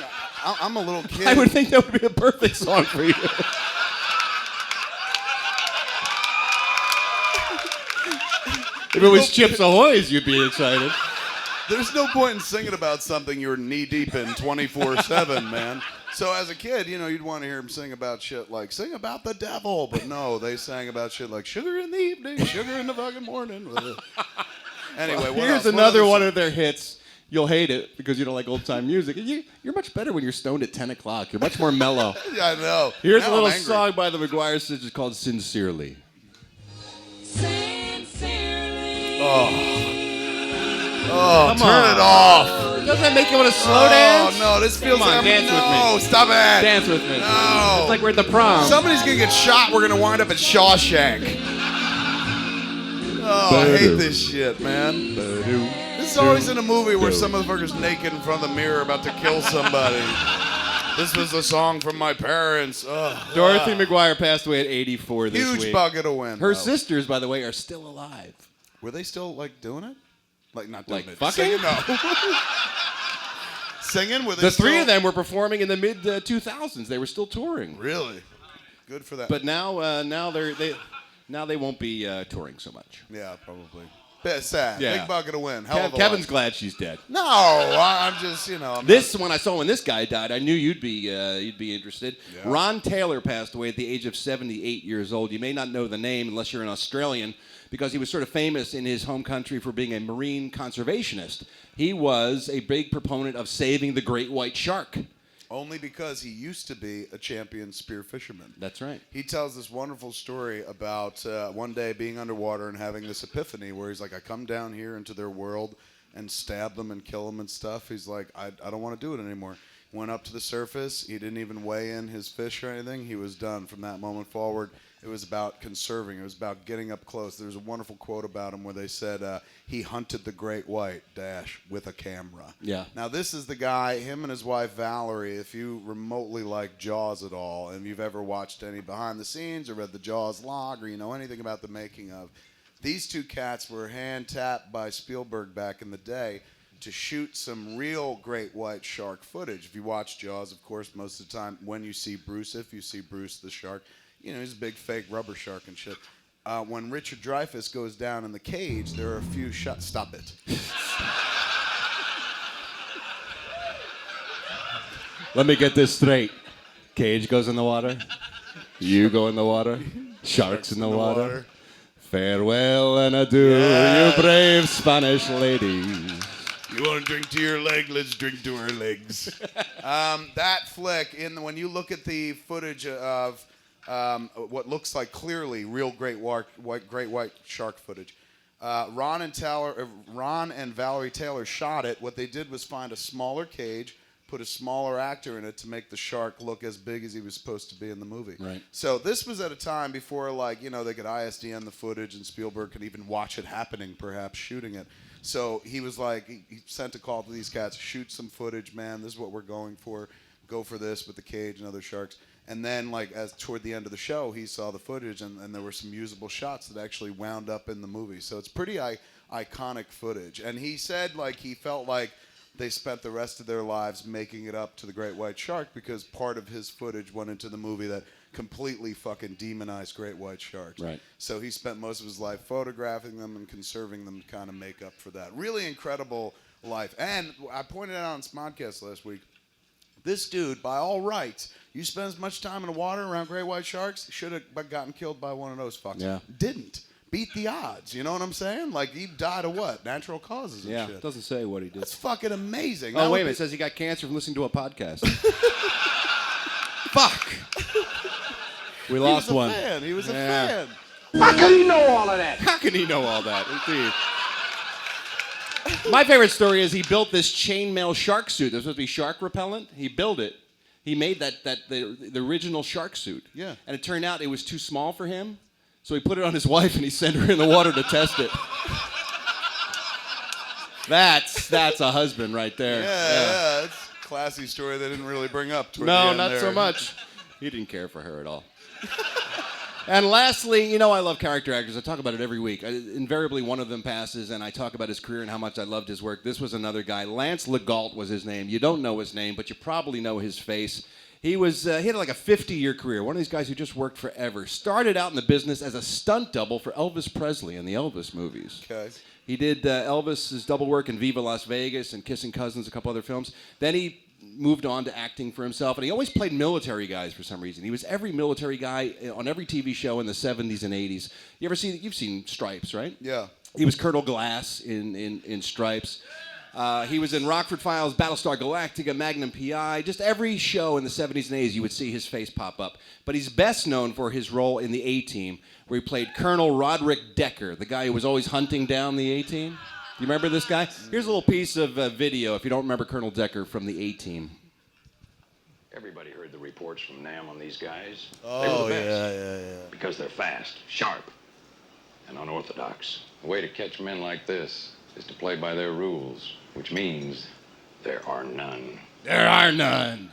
I'm a little kid. I would think that would be a perfect song for you. If it was Chips Ahoy's, you'd be excited. There's no point in singing about something you're knee-deep in 24/7, man. So as a kid, you know, you'd want to hear them sing about shit like, sing about the devil. But no, they sang about shit like, sugar in the evening, sugar in the fucking morning. Anyway, what Here's else? another What one other of their hits. You'll hate it because you don't like old-time music. You're much better when you're stoned at 10 o'clock. You're much more mellow. Yeah, I know. Here's Now a little I'm angry. song by the McGuire Sisters called Sincerely. Oh, turn it off. Doesn't that make you want to slow dance? Oh, no, this feels Come on, like dance with me. No, stop it. Dance with me. No. It's like we're at the prom. Somebody's going to get shot. We're going to wind up at Shawshank. Oh, I hate this shit, man. This is always in a movie where some motherfucker's naked in front of the mirror about to kill somebody. This was a song from my parents. Ugh. Dorothy McGuire passed away at 84 this week. Huge bucket of wind. Her though. sisters, by the way, are still alive. Were they still, like, doing it? Like, not doing Like it. fucking? Singing? No. Singing? Were they The three still- of them were performing in the mid 2000s. They were still touring. Really? Good for that. But now they won't be touring so much. Yeah, probably. Bit sad. Yeah. Big bucket of wind. Hell of a Kevin's life. glad she's dead. No, I'm just, you know. I'm When I saw when this guy died, I knew you'd be interested. Yeah. Ron Taylor passed away at the age of 78 years old. You may not know the name unless you're an Australian, because he was sort of famous in his home country for being a marine conservationist. He was a big proponent of saving the great white shark. Only because he used to be a champion spear fisherman. That's right. He tells this wonderful story about one day being underwater and having this epiphany where he's like, I come down here into their world and stab them and kill them and stuff. He's like, I don't want to do it anymore. Went up to the surface. He didn't even weigh in his fish or anything. He was done from that moment forward. It was about conserving. It was about getting up close. There's a wonderful quote about him where they said, he hunted the great white, with a camera. Yeah. Now, this is the guy, him and his wife, Valerie, if you remotely like Jaws at all, and you've ever watched any behind the scenes or read the Jaws log or you know anything about the making of, these two cats were hand-tapped by Spielberg back in the day to shoot some real great white shark footage. If you watch Jaws, of course, most of the time, when you see Bruce, if you see Bruce the shark, you know, he's a big fake rubber shark and shit. When Richard Dreyfuss goes down in the cage, there are a few shots. Stop it. Let me get this straight. Cage goes in the water. You go in the water. Sharks in the water. Farewell and adieu, Yes. you brave Spanish ladies. You want to drink to your leg? Let's drink to our legs. That flick, when you look at the footage of what looks like clearly real great white shark footage, Ron and Valerie Taylor shot it. What they did was find a smaller cage, put a smaller actor in it to make the shark look as big as he was supposed to be in the movie. Right. So this was at a time before, like, you know, they could ISDN the footage and Spielberg could even watch it happening, perhaps shooting it. So he was like, he sent a call to these cats, shoot some footage, man. This is what we're going for. Go for this with the cage and other sharks. And then, like, as toward the end of the show, he saw the footage, and there were some usable shots that actually wound up in the movie. So it's pretty iconic footage. And he said, like, he felt like they spent the rest of their lives making it up to the great white shark because part of his footage went into the movie that completely fucking demonized great white sharks. Right. So he spent most of his life photographing them and conserving them to kind of make up for that. Really incredible life. And I pointed out on Smodcast last week, this dude, by all rights, you spend as much time in the water around great white sharks, should have gotten killed by one of those fucks. Yeah. Didn't. Beat the odds. You know what I'm saying? Like, he died of what? Natural causes and shit. Yeah, doesn't say what he did. That's fucking amazing. Oh, wait a minute. It says he got cancer from listening to a podcast. Fuck. We lost one. He was a fan. How can he know all of that? How can he know all that? Indeed. My favorite story is he built this chainmail shark suit. That was supposed to be shark repellent. He built it. He made the original shark suit. Yeah. And it turned out it was too small for him. So he put it on his wife and he sent her in the water to test it. That's a husband right there. Yeah, it's a classy story they didn't really bring up. No, not so much. He didn't care for her at all. And lastly, you know I love character actors. I talk about it every week. Invariably, one of them passes, and I talk about his career and how much I loved his work. This was another guy. Lance Legault was his name. You don't know his name, but you probably know his face. He had like a 50-year career. One of these guys who just worked forever. Started out in the business as a stunt double for Elvis Presley in the Elvis movies. Okay. He did Elvis's double work in Viva Las Vegas and Kissing Cousins, a couple other films. Then he moved on to acting for himself, and he always played military guys for some reason. He was every military guy on every TV show in the 70s and 80s. You've seen Stripes, right? Yeah. He was Colonel Glass in Stripes. He was in Rockford Files, Battlestar Galactica, Magnum P.I. Just every show in the 70s and 80s, you would see his face pop up. But he's best known for his role in the A-Team, where he played Colonel Roderick Decker, the guy who was always hunting down the A-Team. You remember this guy? Here's a little piece of video, if you don't remember Colonel Decker from the A-Team. Everybody heard the reports from NAM on these guys. Oh, they were the best. yeah. Because they're fast, sharp, and unorthodox. The way to catch men like this is to play by their rules, which means there are none. There are none.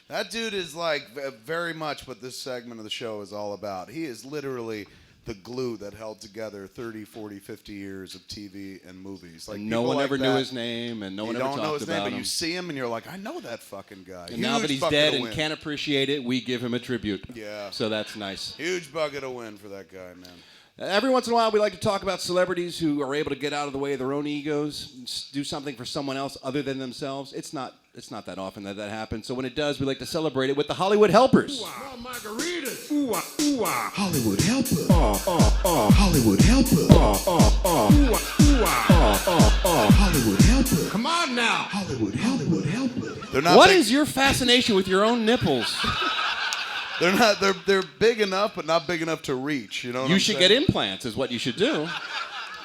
That dude is like very much what this segment of the show is all about. He is literally the glue that held together 30, 40, 50 years of TV and movies. Like, And no one like ever that, knew his name, and no one ever talked about him. You don't know his name, but you see him, and you're like, I know that fucking guy. And now that he's dead and can't appreciate it, we give him a tribute. Yeah. So that's nice. Huge bucket of win for that guy, man. Every once in a while, we like to talk about celebrities who are able to get out of the way of their own egos, do something for someone else other than themselves. It's not that often that happens. So when it does, we like to celebrate it with the Hollywood Helpers. Margaritas. Ooh, ooh, Hollywood Helper. Hollywood Helper. Hollywood Helper. Come on now. Hollywood Helper. What is your fascination with your own nipples? They're big enough, but not big enough to reach. You know what You I'm should saying? get implants is what you should do.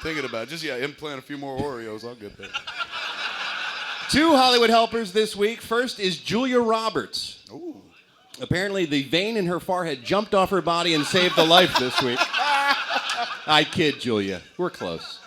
Thinking about it. Just, implant a few more Oreos. I'll get there. 2 Hollywood Helpers this week. First is Julia Roberts. Ooh. Apparently, the vein in her forehead jumped off her body and saved a life this week. I kid, Julia. We're close.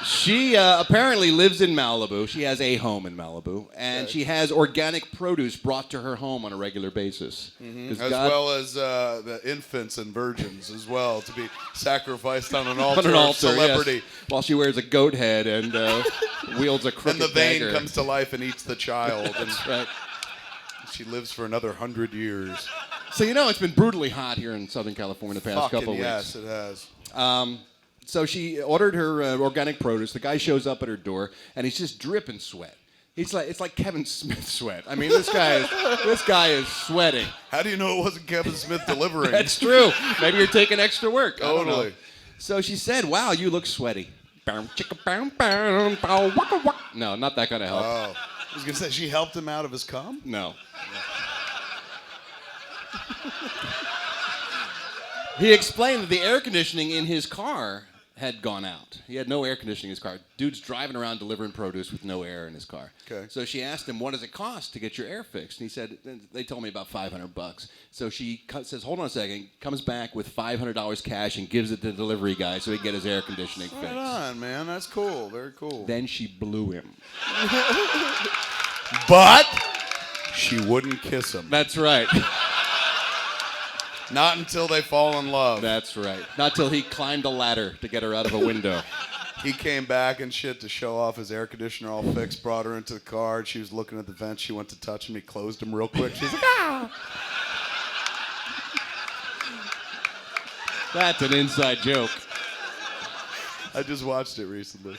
She apparently lives in Malibu. She has a home in Malibu. And she has organic produce brought to her home on a regular basis. As well as the infants and virgins as well, to be sacrificed on an altar, of celebrity. Yes, while she wears a goat head and wields a crooked And the vein dagger. comes to life and eats the child. That's right. She lives for another 100 years. So it's been brutally hot here in Southern California the past couple of weeks. Yes, it has. So she ordered her organic produce. The guy shows up at her door, and he's just dripping sweat. It's like Kevin Smith sweat. I mean, this guy is sweating. How do you know it wasn't Kevin Smith delivering? That's true. Maybe you're taking extra work. I don't know. Totally. So she said, "Wow, you look sweaty." No, not that kind of help. Oh. I was going to say, she helped him out of his cum? No. He explained that the air conditioning in his car had gone out. He had no air conditioning in his car. Dude's driving around delivering produce with no air in his car. Okay. So she asked him, what does it cost to get your air fixed? And he said, they told me about $500. So she says, hold on a second, comes back with $500 cash and gives it to the delivery guy so he can get his air conditioning fixed. Right on, man. That's cool. Very cool. Then she blew him. But she wouldn't kiss him. That's right. Not until they fall in love. That's right. Not till he climbed a ladder to get her out of a window. He came back and shit to show off his air conditioner all fixed, brought her into the car, and she was looking at the vent. She went to touch him. He closed him real quick. She's like, ah! That's an inside joke. I just watched it recently.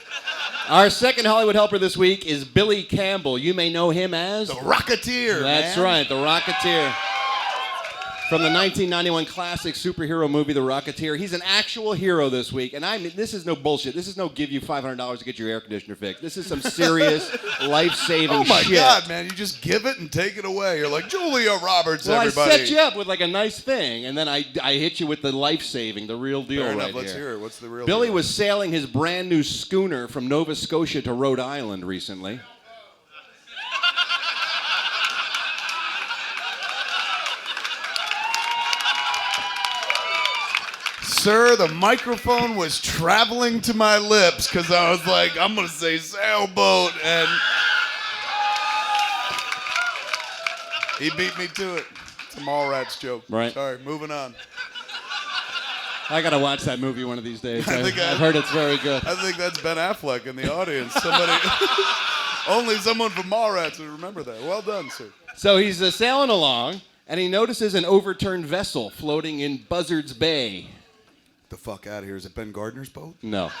Our second Hollywood helper this week is Billy Campbell. You may know him as... The Rocketeer, That's man. right, The Rocketeer. From the 1991 classic superhero movie, The Rocketeer. He's an actual hero this week. And I mean, this is no bullshit. This is no give you $500 to get your air conditioner fixed. This is some serious, life-saving shit. Oh, my God, man. You just give it and take it away. You're like, Julia Roberts, well, everybody. I set you up with like a nice thing, and then I hit you with the life-saving, the real deal. Fair enough. right Let's here. hear it. What's the real Billy deal? was sailing his brand new schooner from Nova Scotia to Rhode Island recently. Sir, the microphone was traveling to my lips because I was like, I'm going to say sailboat, and he beat me to it. It's a Mallrats joke. Right. Sorry, moving on. I gotta watch that movie one of these days. I think I've heard it's very good. I think that's Ben Affleck in the audience. Somebody, only someone from Mallrats would remember that. Well done, sir. So he's sailing along, and he notices an overturned vessel floating in Buzzards Bay. The fuck out of here. Is it Ben Gardner's boat? No.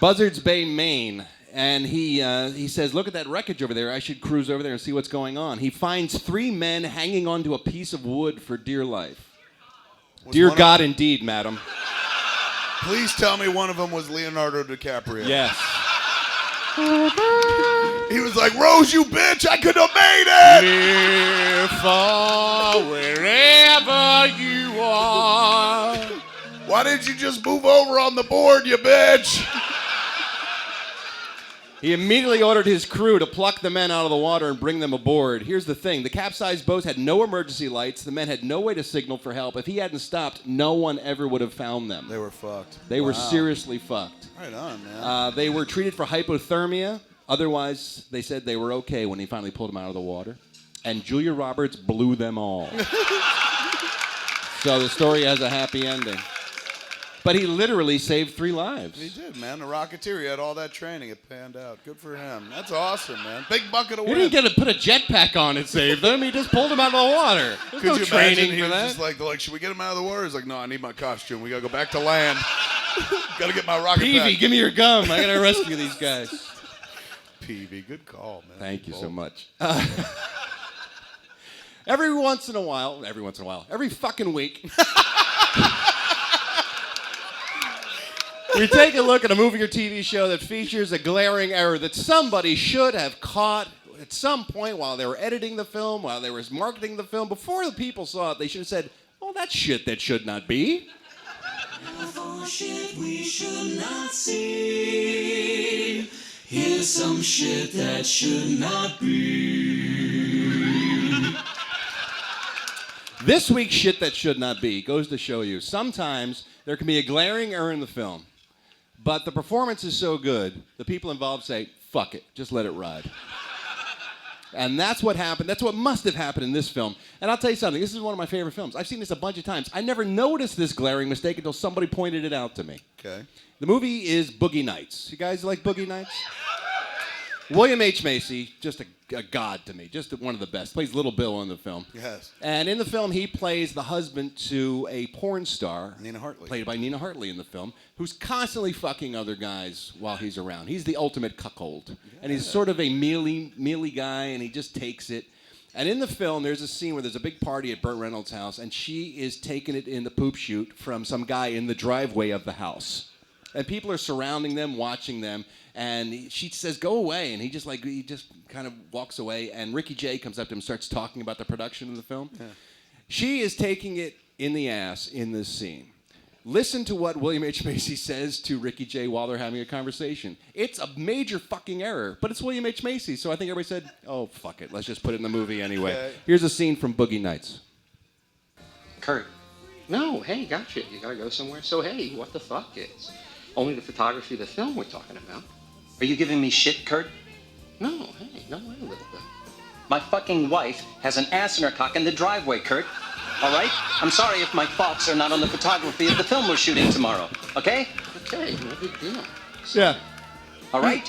Buzzards Bay, Maine. And he says, look at that wreckage over there. I should cruise over there and see what's going on. He finds 3 men hanging onto a piece of wood for dear life. Dear God, indeed, madam. Please tell me one of them was Leonardo DiCaprio. Yes. He was like, Rose, you bitch, I could have made it! Near, far, wherever you are. Why didn't you just move over on the board, you bitch? He immediately ordered his crew to pluck the men out of the water and bring them aboard. Here's the thing. The capsized boats had no emergency lights. The men had no way to signal for help. If he hadn't stopped, no one ever would have found them. They were fucked. They were seriously fucked. Right on, man. They were treated for hypothermia. Otherwise, they said they were okay when he finally pulled them out of the water. And Julia Roberts blew them all. So the story has a happy ending. But he literally saved 3 lives. He did, man. The Rocketeer, he had all that training. It panned out. Good for him. That's awesome, man. Big bucket of He win. didn't get to put a jetpack on and save them. He just pulled them out of the water. There's Could no you training imagine? He for was that. just like, should we get him out of the water? He's like, no, I need my costume. We got to go back to land. Got to get my rocket Peavy, back. give me your gum. I got to rescue these guys. Peavy, good call, man. Thank you so Bold. much. Every fucking week, we take a look at a movie or TV show that features a glaring error that somebody should have caught at some point while they were editing the film, while they were marketing the film. Before the people saw it, they should have said, oh, that's shit that should not be. For shit we should not see. Here's some shit that should not be. This week's shit that should not be goes to show you sometimes there can be a glaring error in the film, but the performance is so good, the people involved say, fuck it, just let it ride. And that's what happened. That's what must have happened in this film. And I'll tell you something, this is one of my favorite films. I've seen this a bunch of times. I never noticed this glaring mistake until somebody pointed it out to me. Okay. The movie is Boogie Nights. You guys like Boogie Nights? William H. Macy, just a god to me, just one of the best. Plays Little Bill in the film. Yes. And in the film, he plays the husband to a porn star. Nina Hartley. Played by Nina Hartley in the film, who's constantly fucking other guys while he's around. He's the ultimate cuckold. Yeah. And he's sort of a mealy guy, and he just takes it. And in the film, there's a scene where there's a big party at Burt Reynolds' house, and she is taking it in the poop chute from some guy in the driveway of the house. And people are surrounding them, watching them, and she says, go away, and he just kind of walks away, and Ricky Jay comes up to him and starts talking about the production of the film. Yeah. She is taking it in the ass in this scene. Listen to what William H. Macy says to Ricky Jay while they're having a conversation. It's a major fucking error, but it's William H. Macy, so I think everybody said, oh, fuck it, let's just put it in the movie anyway. Okay. Here's a scene from Boogie Nights. Kurt, no, hey, gotcha. You gotta go somewhere. So, hey, what the fuck? It's only the photography of the film we're talking about. Are you giving me shit, Kurt? No, hey, no, wait a little bit. My fucking wife has an ass in her cock in the driveway, Kurt. All right? I'm sorry if my thoughts are not on the photography of the film we're shooting tomorrow. Okay? Okay, no big deal. Yeah. All right?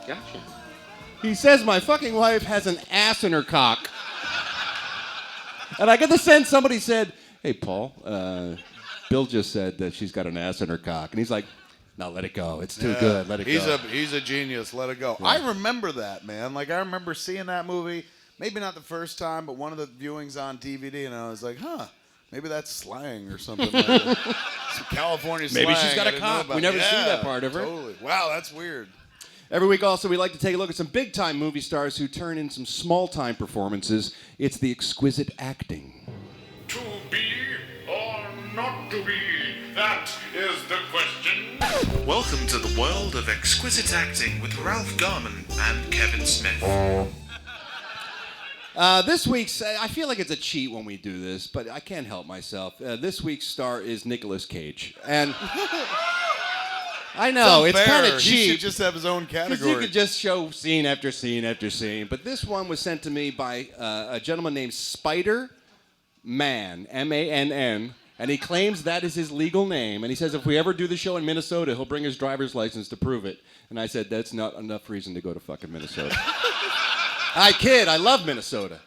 Gotcha. He says my fucking wife has an ass in her cock. And I get the sense somebody said, hey, Paul, Bill just said that she's got an ass in her cock. And he's like, no, let it go. It's too good. Let it go. He's a genius. Let it go. Yeah. I remember that, man. Like, I remember seeing that movie, maybe not the first time, but one of the viewings on DVD, and I was like, huh, maybe that's slang or something like that. Some California slang. Maybe she's got I a didn't know cock. about. We never Yeah, see that part of her. Totally. Wow, that's weird. Every week also we like to take a look at some big-time movie stars who turn in some small-time performances. It's the exquisite acting. To be or not to be? That is the question. Welcome to the world of exquisite acting with Ralph Garman and Kevin Smith. This week's, I feel like it's a cheat when we do this, but I can't help myself. This week's star is Nicolas Cage. And I know, it's kind of cheap. He should just have his own category. Because you could just show scene after scene after scene. But this one was sent to me by a gentleman named Spider-Man, M-A-N-N, and he claims that is his legal name. And he says if we ever do the show in Minnesota, he'll bring his driver's license to prove it. And I said, that's not enough reason to go to fucking Minnesota. I kid, I love Minnesota.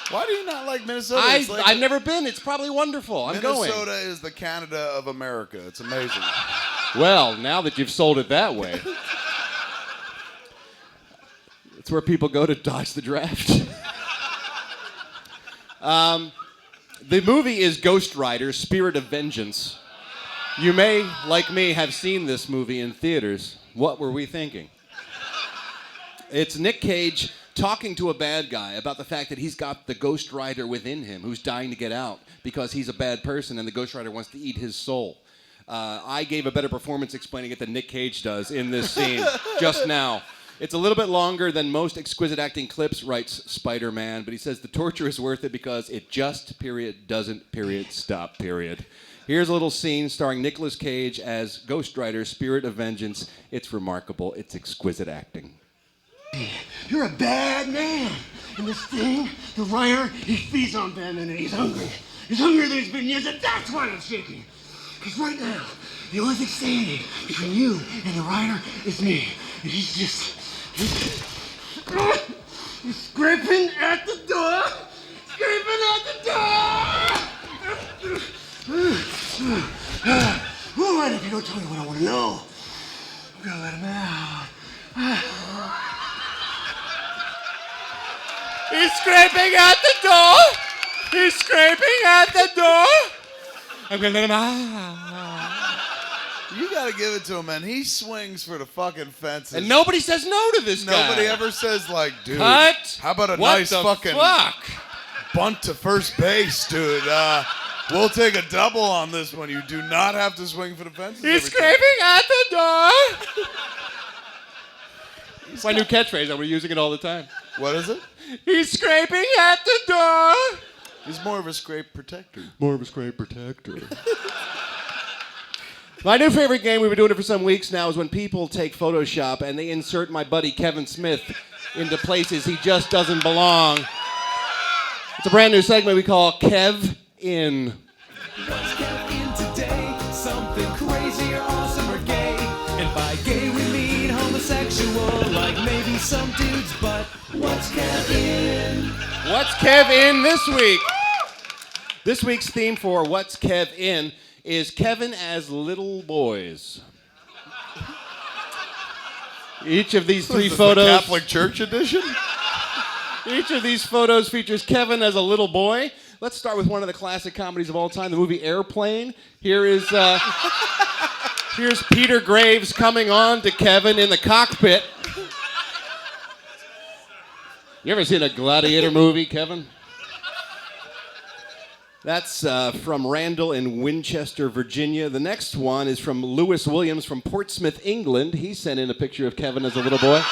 Why do you not like Minnesota? I've never been. It's probably wonderful. I'm going. Minnesota is the Canada of America. It's amazing. Well, now that you've sold it that way. It's where people go to dodge the draft. The movie is Ghost Rider, Spirit of Vengeance. You may, like me, have seen this movie in theaters. What were we thinking? It's Nick Cage talking to a bad guy about the fact that he's got the Ghost Rider within him who's dying to get out because he's a bad person and the Ghost Rider wants to eat his soul. I gave a better performance explaining it than Nick Cage does in this scene just now. It's a little bit longer than most exquisite acting clips, writes Spider-Man, but he says the torture is worth it because it just, period, doesn't, period, stop, period. Here's a little scene starring Nicolas Cage as Ghost Rider, Spirit of Vengeance. It's remarkable. It's exquisite acting. You're a bad man. And this thing, the Rider, he feeds on bad men and he's hungry. He's hungrier than he's been years, and that's why I'm shaking. Because right now, the only thing standing between you and the Rider is me. And he's scraping at the door. Scraping at the door. All right, if you don't tell me what I want to know, I'm gonna let him out. He's scraping at the door. He's scraping at the door. I'm gonna let him out. You gotta give it to him, man. He swings for the fucking fences. And nobody says no to this guy. Nobody ever says, like, dude, Cut. how about a What nice the fucking fuck? bunt to first base, dude? We'll take a double on this one. You do not have to swing for the fences. He's every time. scraping at the door. It's my new catchphrase. I'm using it all the time. What is it? He's scraping at the door. He's more of a scrape protector. More of a scrape protector. My new favorite game, we've been doing it for some weeks now, is when people take Photoshop and they insert my buddy Kevin Smith into places he just doesn't belong. It's a brand new segment we call Kev In. What's Kev in today? Something crazy or awesome or gay. And by gay we mean homosexual, like maybe some dudes, but what's Kev in? What's Kev In this week? This week's theme for What's Kev In is Kevin as little boys. Each of these three photos... The Catholic Church edition? Each of these photos features Kevin as a little boy. Let's start with one of the classic comedies of all time, the movie Airplane. Here's Peter Graves coming on to Kevin in the cockpit. You ever seen a gladiator movie, Kevin? That's from Randall in Winchester, Virginia. The next one is from Lewis Williams from Portsmouth, England. He sent in a picture of Kevin as a little boy.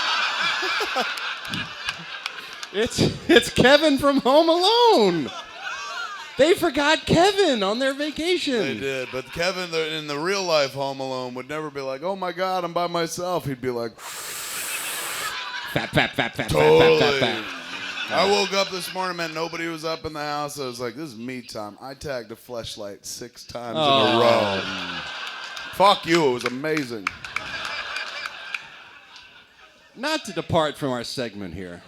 It's Kevin from Home Alone. They forgot Kevin on their vacation. They did, but Kevin in the real life Home Alone would never be like, "Oh my God, I'm by myself." He'd be like, "Fat, fat, fat, fat, totally. fat, fat, fat, fat." I woke up this morning, man. Nobody was up in the house. I was like, "This is me time." I tagged a fleshlight 6 times in a row. Fuck you! It was amazing. Not to depart from our segment here,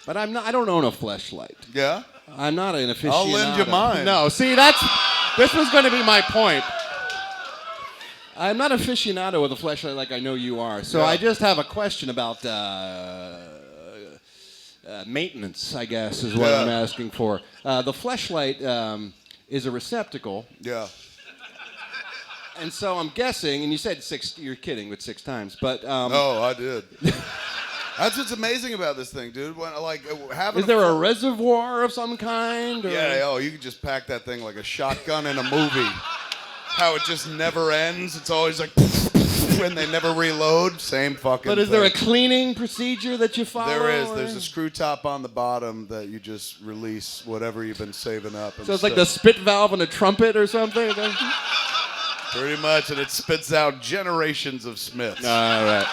but I don't own a fleshlight. Yeah. I'm not an aficionado. I'll lend you mine. No, see, this was going to be my point. I'm not aficionado with a fleshlight like I know you are. So I just have a question about maintenance, I guess, is what I'm asking for. The fleshlight is a receptacle. Yeah. And so I'm guessing, and you said 6, you're kidding with 6 times, but... no, I did. That's what's amazing about this thing, dude. When, is there a reservoir of some kind? Or? Yeah, you could just pack that thing like a shotgun in a movie. How it just never ends. It's always like, when they never reload. Same fucking But is thing. there a cleaning procedure that you follow? There is. There's a screw top on the bottom that you just release whatever you've been saving up. So it's like the spit valve on a trumpet or something? Pretty much, and it spits out generations of Smiths. All right.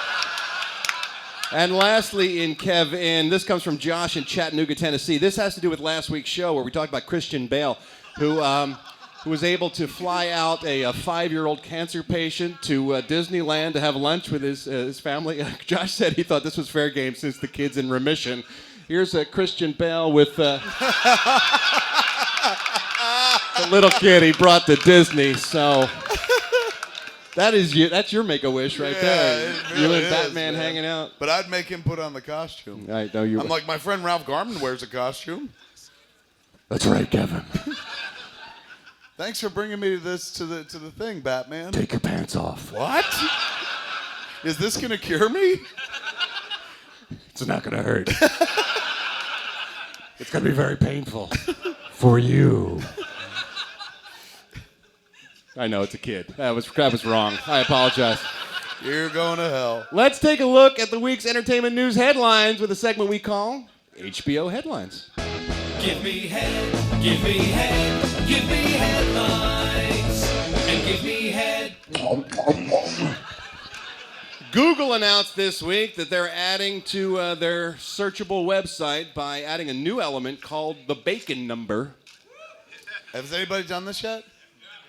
And lastly, in Kevin, this comes from Josh in Chattanooga, Tennessee. This has to do with last week's show where we talked about Christian Bale, who was able to fly out a 5-year-old cancer patient to Disneyland to have lunch with his family. Josh said he thought this was fair game since the kid's in remission. Here's Christian Bale with the little kid he brought to Disney. So that's your Make-A-Wish right there. Really you and Batman man. Hanging out. But I'd make him put on the costume. I know you. I'm like, my friend Ralph Garman wears a costume. That's right, Kevin. Thanks for bringing me to the thing, Batman. Take your pants off. What? Is this gonna cure me? It's not gonna hurt. It's gonna be very painful for you. I know, it's a kid. That was wrong. I apologize. You're going to hell. Let's take a look at the week's entertainment news headlines with a segment we call HBO Headlines. Give me head, give me head, give me headlines, and give me head. Google announced this week that they're adding to their searchable website by adding a new element called the bacon number. Has anybody done this yet?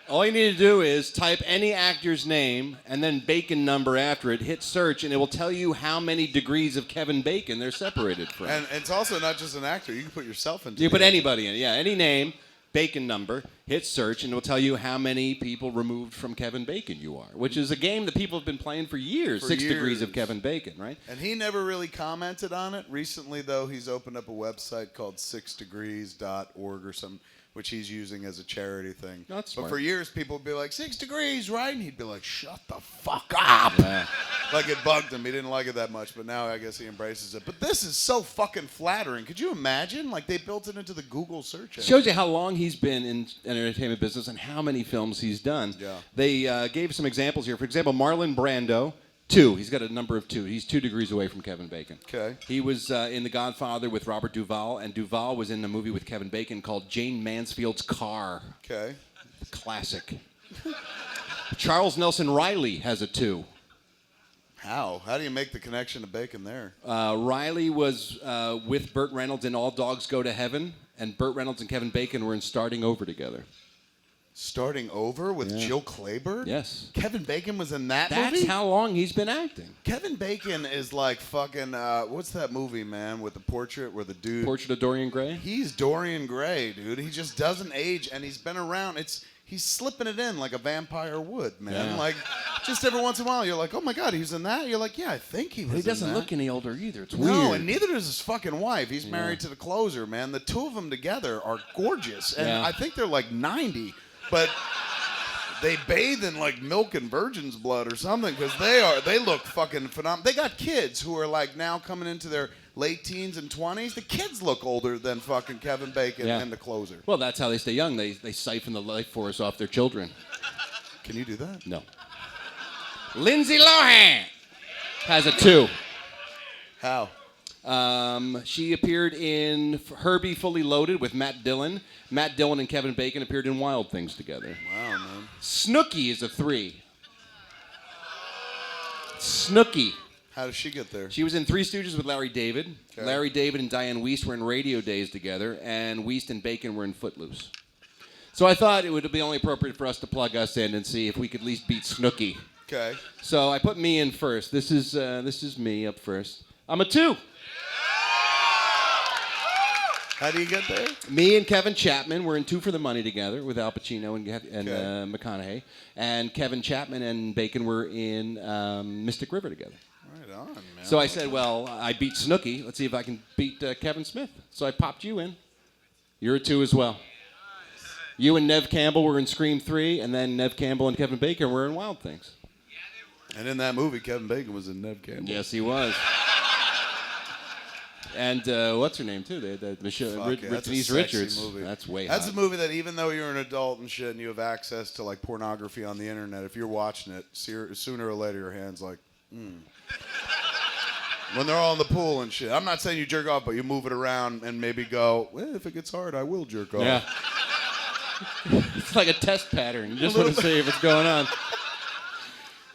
All you need to do is type any actor's name and then bacon number after it, hit search, and it will tell you how many degrees of Kevin Bacon they're separated from. And it's also not just an actor. You can put yourself into it. You can put anybody in it. Yeah, any name, bacon number, hit search, and it will tell you how many people removed from Kevin Bacon you are, which is a game that people have been playing for years. 6 degrees of Kevin Bacon, right? And he never really commented on it. Recently, though, he's opened up a website called 6degrees.org or something, which he's using as a charity thing. That's but smart. for years, people would be like, 6 degrees, right? And he'd be like, shut the fuck up. Yeah. Like it bugged him. He didn't like it that much, but now I guess he embraces it. But this is so fucking flattering. Could you imagine? Like they built it into the Google search engine. Shows you how long he's been in an entertainment business and how many films he's done. Yeah. They gave some examples here. For example, Marlon Brando, 2. He's got a number of 2. He's 2 degrees away from Kevin Bacon. Okay. He was in The Godfather with Robert Duvall, and Duvall was in a movie with Kevin Bacon called Jane Mansfield's Car. Okay. Classic. Charles Nelson Riley has a 2. How? How do you make the connection to Bacon there? Riley was with Burt Reynolds in All Dogs Go to Heaven, and Burt Reynolds and Kevin Bacon were in Starting Over together. Starting Over with Jill Clayburgh? Yes. Kevin Bacon was in that movie? That's how long he's been acting. Kevin Bacon is like fucking, what's that movie, man, with the portrait where the dude... Portrait of Dorian Gray? He's Dorian Gray, dude. He just doesn't age, and he's been around. He's slipping it in like a vampire would, man. Yeah. Like, just every once in a while, you're like, oh my God, he's in that? You're like, yeah, I think he was But he doesn't in that. look any older either. It's weird. No, and neither does his fucking wife. He's married to the closer, man. The two of them together are gorgeous, and I think they're like 90, but... They bathe in like milk and virgin's blood or something because they look fucking phenomenal. They got kids who are like now coming into their late teens and 20s, the kids look older than fucking Kevin Bacon Yeah. and the closer. Well, that's how they stay young. They siphon the life force off their children. Can you do that? No. Lindsay Lohan has a 2. How? She appeared in Herbie Fully Loaded with Matt Dillon. Matt Dillon and Kevin Bacon appeared in Wild Things together. Wow, man. Snooki is a 3. Snooki. How did she get there? She was in Three Stooges with Larry David. Okay. Larry David and Diane Wiest were in Radio Days together, and Wiest and Bacon were in Footloose. So I thought it would be only appropriate for us to plug us in and see if we could at least beat Snooki. Okay. So I put me in first. This is me up first. I'm a 2. How do you get there? Me and Kevin Chapman were in Two for the Money together with Al Pacino and McConaughey. And Kevin Chapman and Bacon were in Mystic River together. Right on, man. So I said, well, I beat Snooki. Let's see if I can beat Kevin Smith. So I popped you in. You're a 2 as well. You and Nev Campbell were in Scream 3, and then Nev Campbell and Kevin Bacon were in Wild Things. And in that movie, Kevin Bacon was in Nev Campbell. Yes, he was. And what's her name, too? Denise Richards. Movie. That's way That's hot. a movie that even though you're an adult and shit and you have access to like pornography on the internet, if you're watching it, sooner or later your hand's like, When they're all in the pool and shit. I'm not saying you jerk off, but you move it around and maybe go, well, if it gets hard, I will jerk off. Yeah. It's like a test pattern. You just want to see if it's going on.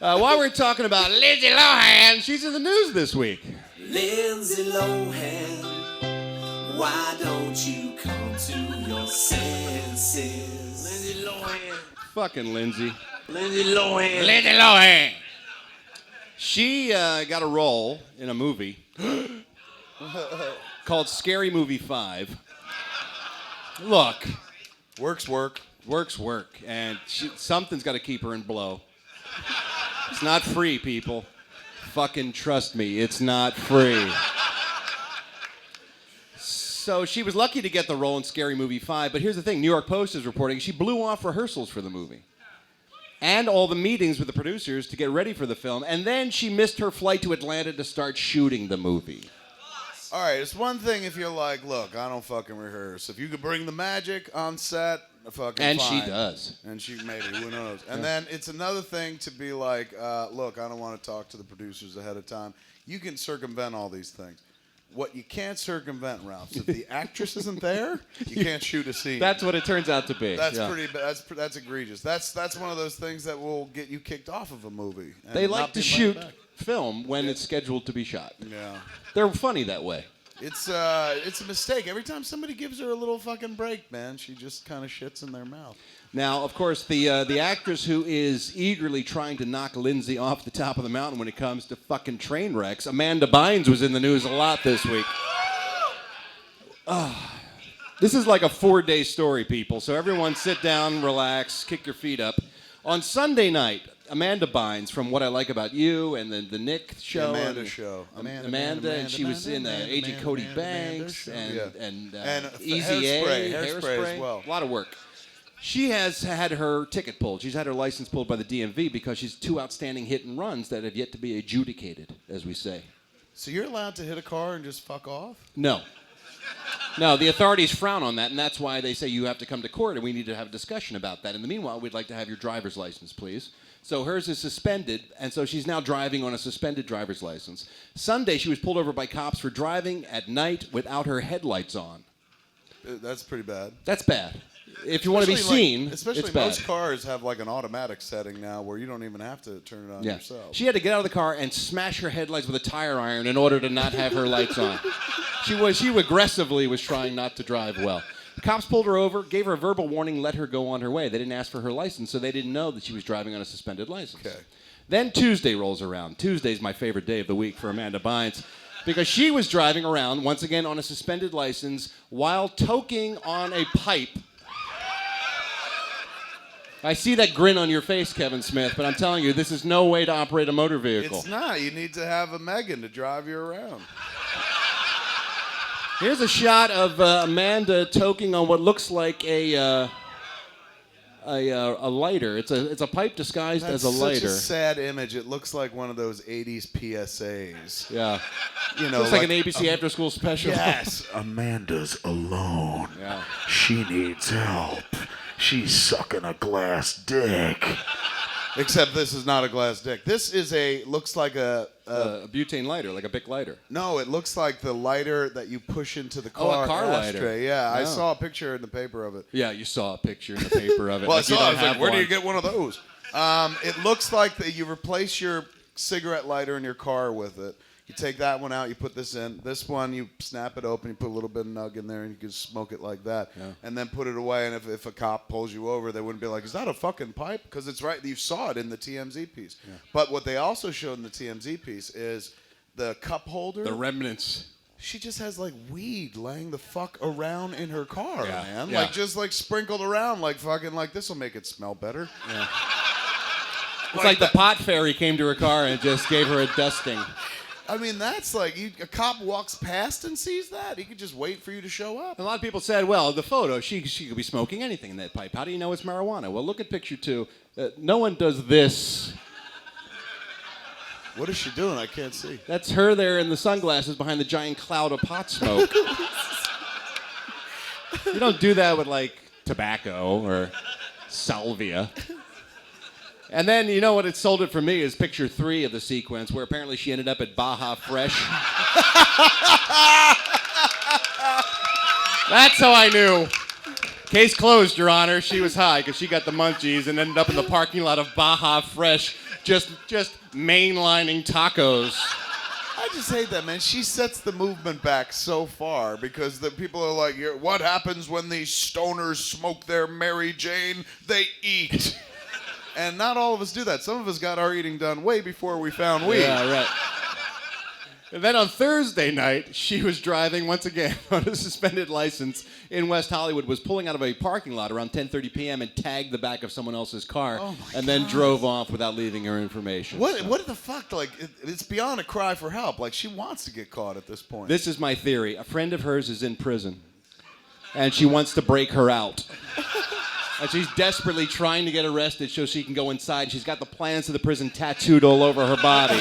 While we're talking about Lindsay Lohan, she's in the news this week. Lindsay Lohan, why don't you come to your senses? Lindsay Lohan. Fucking Lindsay. Lindsay Lohan. Lindsay Lohan. She got a role in a movie called Scary Movie 5. Look. Work's work. Work's work. And something's got to keep her in blow. It's not free, people. Fucking trust me, it's not free. So she was lucky to get the role in Scary Movie 5, but here's the thing. New York Post is reporting she blew off rehearsals for the movie and all the meetings with the producers to get ready for the film, and then she missed her flight to Atlanta to start shooting the movie. All right, it's one thing if you're like, look, I don't fucking rehearse. If you could bring the magic on set, fucking And fine. she does. And she maybe, who knows. And then it's another thing to be like, look, I don't want to talk to the producers ahead of time. You can circumvent all these things. What you can't circumvent, Ralph, is if the actress isn't there, you can't shoot a scene. That's what it turns out to be. That's yeah. pretty. That's egregious. That's one of those things that will get you kicked off of a movie. and They not like to be invited shoot back. film when it's scheduled to be shot. Yeah. They're funny that way. It's a mistake. Every time somebody gives her a little fucking break, man, she just kind of shits in their mouth. Now, of course, the actress who is eagerly trying to knock Lindsay off the top of the mountain when it comes to fucking train wrecks, Amanda Bynes was in the news a lot this week. This is like a 4-day story, people. So everyone sit down, relax, kick your feet up. On Sunday night, Amanda Bynes from What I Like About You and the Nick show. The Amanda show. Amanda, and she was in Agent Cody Banks and Easy Hairspray as well. A lot of work. She has had her ticket pulled. She's had her license pulled by the DMV because she's 2 outstanding hit and runs that have yet to be adjudicated, as we say. So you're allowed to hit a car and just fuck off? No. No, the authorities frown on that, and that's why they say you have to come to court, and we need to have a discussion about that. In the meanwhile, we'd like to have your driver's license, please. So hers is suspended, and so she's now driving on a suspended driver's license. Sunday, she was pulled over by cops for driving at night without her headlights on. That's pretty bad. That's bad. If you want to be seen, especially it's bad. most cars have like an automatic setting now where you don't even have to turn it on yourself. She had to get out of the car and smash her headlights with a tire iron in order to not have her lights on. She aggressively was trying not to drive well. The cops pulled her over, gave her a verbal warning, let her go on her way. They didn't ask for her license, so they didn't know that she was driving on a suspended license. Okay. Then Tuesday rolls around. Tuesday's my favorite day of the week for Amanda Bynes because she was driving around, once again on a suspended license, while toking on a pipe. I see that grin on your face, Kevin Smith, but I'm telling you, this is no way to operate a motor vehicle. It's not. You need to have a Megan to drive you around. Here's a shot of Amanda toking on what looks like a a lighter. It's a pipe disguised That's as a lighter. such a sad image. It looks like one of those 80s PSAs. Yeah. You know, looks like an ABC after-school special. Yes. Amanda's alone. Yeah. She needs help. She's sucking a glass dick. Except this is not a glass dick. This is looks like a butane lighter, like a Bic lighter. No, it looks like the lighter that you push into the car. Oh, a car ashtray. lighter. Yeah, I Oh. saw a picture in the paper of it. Yeah, you saw a picture in the paper of it. Well, like you I don't was like, have where do one. you get one of those? It looks like that you replace your cigarette lighter in your car with it. You take that one out, you put this in. This one, you snap it open, you put a little bit of nug in there, and you can smoke it like that. Yeah. And then put it away, and if a cop pulls you over, they wouldn't be like, is that a fucking pipe? Because it's right, you saw it in the TMZ piece. Yeah. But what they also showed in the TMZ piece is the cup holder. The remnants. She just has like weed laying the fuck around in her car, Yeah. man. Yeah. Like just like sprinkled around, like fucking like this will make it smell better. Yeah. It's like the pot fairy came to her car and just gave her a dusting. I mean, that's like a cop walks past and sees that. He could just wait for you to show up. A lot of people said, well, the photo, she could be smoking anything in that pipe. How do you know it's marijuana? Well, look at picture 2. No one does this. What is she doing? I can't see. That's her there in the sunglasses behind the giant cloud of pot smoke. You don't do that with, like, tobacco or salvia. And then, you know what it sold it for me is picture 3 of the sequence, where apparently she ended up at Baja Fresh. That's how I knew. Case closed, Your Honor. She was high because she got the munchies and ended up in the parking lot of Baja Fresh, just mainlining tacos. I just hate that, man. She sets the movement back so far because the people are like, what happens when these stoners smoke their Mary Jane? They eat. And not all of us do that. Some of us got our eating done way before we found weed. Yeah, right. And then on Thursday night, she was driving once again on a suspended license in West Hollywood, was pulling out of a parking lot around 10:30 p.m. and tagged the back of someone else's car, and then drove off without leaving her information. What the fuck? Like, it's beyond a cry for help. Like, she wants to get caught at this point. This is my theory. A friend of hers is in prison, and she wants to break her out. And she's desperately trying to get arrested so she can go inside. She's got the plans of the prison tattooed all over her body.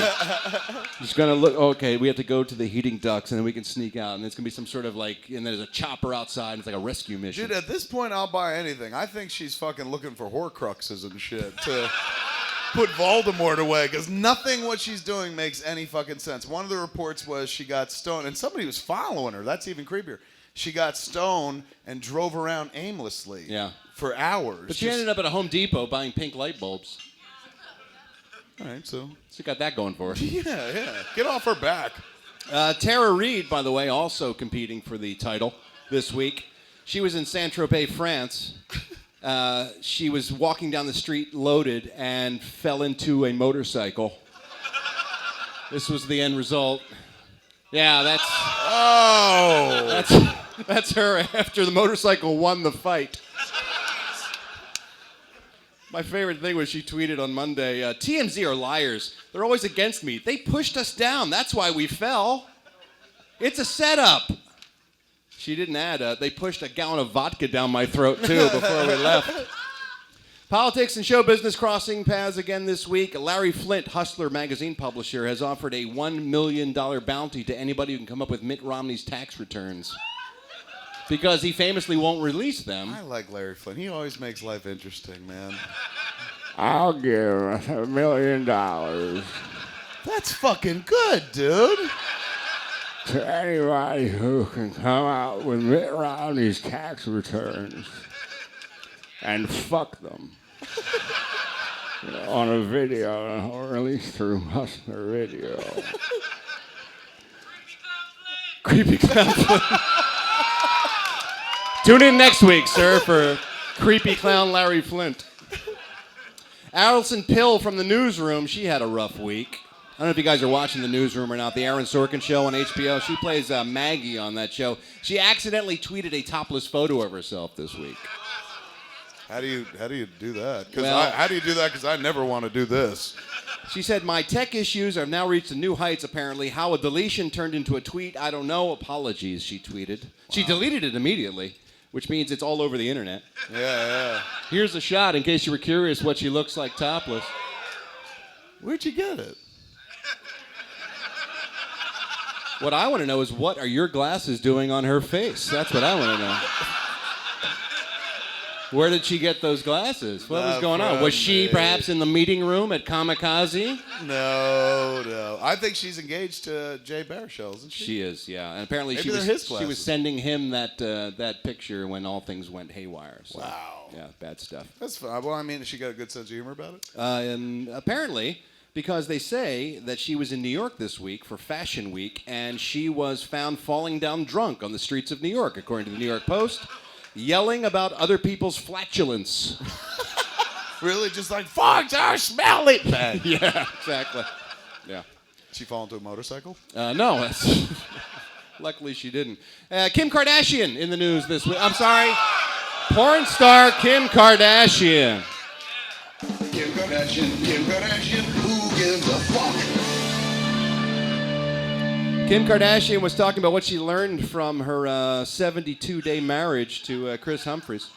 She's going to look, okay, we have to go to the heating ducts, and then we can sneak out. And it's going to be some sort of like, and there's a chopper outside, and it's like a rescue mission. Dude, at this point, I'll buy anything. I think she's fucking looking for Horcruxes and shit to put Voldemort away, because nothing what she's doing makes any fucking sense. One of the reports was she got stoned, and somebody was following her. That's even creepier. She got stoned and drove around aimlessly. Yeah. For hours. But she ended up at a Home Depot buying pink light bulbs. All right, so she got that going for her. Yeah. Get off her back. Tara Reid, by the way, also competing for the title this week. She was in Saint-Tropez, France. She was walking down the street loaded and fell into a motorcycle. This was the end result. Yeah, that's... Oh! That's her after the motorcycle won the fight. My favorite thing was she tweeted on Monday, TMZ are liars. They're always against me. They pushed us down. That's why we fell. It's a setup. She didn't add, they pushed a gallon of vodka down my throat, too, before we left. Politics and show business crossing paths again this week. Larry Flint, Hustler magazine publisher, has offered a $1 million bounty to anybody who can come up with Mitt Romney's tax returns. Because he famously won't release them. I like Larry Flint. He always makes life interesting, man. I'll give $1 million That's fucking good, dude. to anybody who can come out with Mitt Romney's tax returns and fuck them. On a video, or released through Hustler Video. Creepy Clown Flint. Tune in next week, sir, for Creepy Clown Larry Flint. Alison Pill from The Newsroom, she had a rough week. I don't know if you guys are watching The Newsroom or not, the Aaron Sorkin show on HBO. She plays Maggie on that show. She accidentally tweeted a topless photo of herself this week. How do you do that? Well- How do you do that? Because I never want to do this. She said, my tech issues have now reached new heights, apparently. How a deletion turned into a tweet, I don't know. Apologies, she tweeted. She deleted it immediately. which means it's all over the internet. Yeah. Here's a shot in case you were curious what she looks like topless. Where'd you get it? What I want to know is what are your glasses doing on her face? That's what I want to know. Where did she get those glasses? What was going on? Was she perhaps in the meeting room at Kamikaze? No. I think she's engaged to Jay Baruchel, isn't she? She is, yeah. And apparently Maybe she they're his was glasses. sending him that picture when all things went haywire. So, Wow. Yeah, bad stuff. That's fine. Well, I mean, she got a good sense of humor about it? And apparently, because they say that she was in New York this week for Fashion Week, and she was found falling down drunk on the streets of New York, according to the New York Post, yelling about other people's flatulence. Really? Just like, fuck, I smell it, man. Yeah, exactly. Yeah. She fall into a motorcycle? No, that's luckily she didn't. Kim Kardashian in the news this week. I'm sorry. Porn star Kim Kardashian. Kim Kardashian, who gives a fuck? Kim Kardashian was talking about what she learned from her 72-day marriage to Chris Humphries.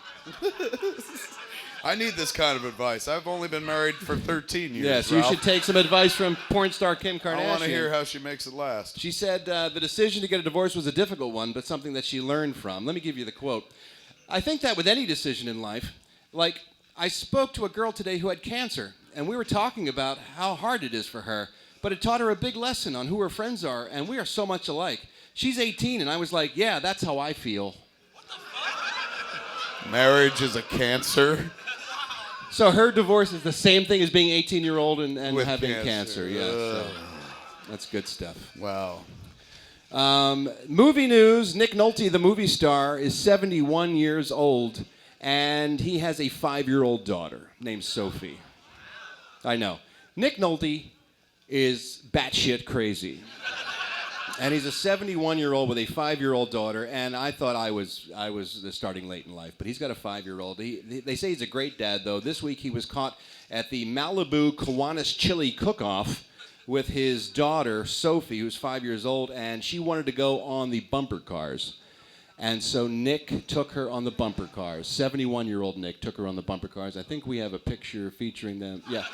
I need this kind of advice. I've only been married for 13 years. Yes, you Ralph. should take some advice from porn star Kim Kardashian. I want to hear how she makes it last. She said the decision to get a divorce was a difficult one, but something that she learned from. Let me give you the quote. I think that with any decision in life, like I spoke to a girl today who had cancer, and we were talking about how hard it is for her, but it taught her a big lesson on who her friends are, and we are so much alike. She's 18, and I was like, yeah, that's how I feel. Marriage is a cancer. So her divorce is the same thing as being 18-year-old and With having cancer. cancer. Yeah, so that's good stuff. Wow. Movie news, Nick Nolte, the movie star, is 71 years old, and he has a 5-year-old daughter named Sophie. I know. Nick Nolte is batshit crazy. And he's a 71-year-old with a 5-year-old daughter, and I thought I was starting late in life, but he's got a 5-year-old. They say he's a great dad, though. This week he was caught at the Malibu Kiwanis Chili Cook-Off with his daughter, Sophie, who's 5 years old, and she wanted to go on the bumper cars. And so Nick took her on the bumper cars. 71-year-old Nick took her on the bumper cars. I think we have a picture featuring them. Yeah.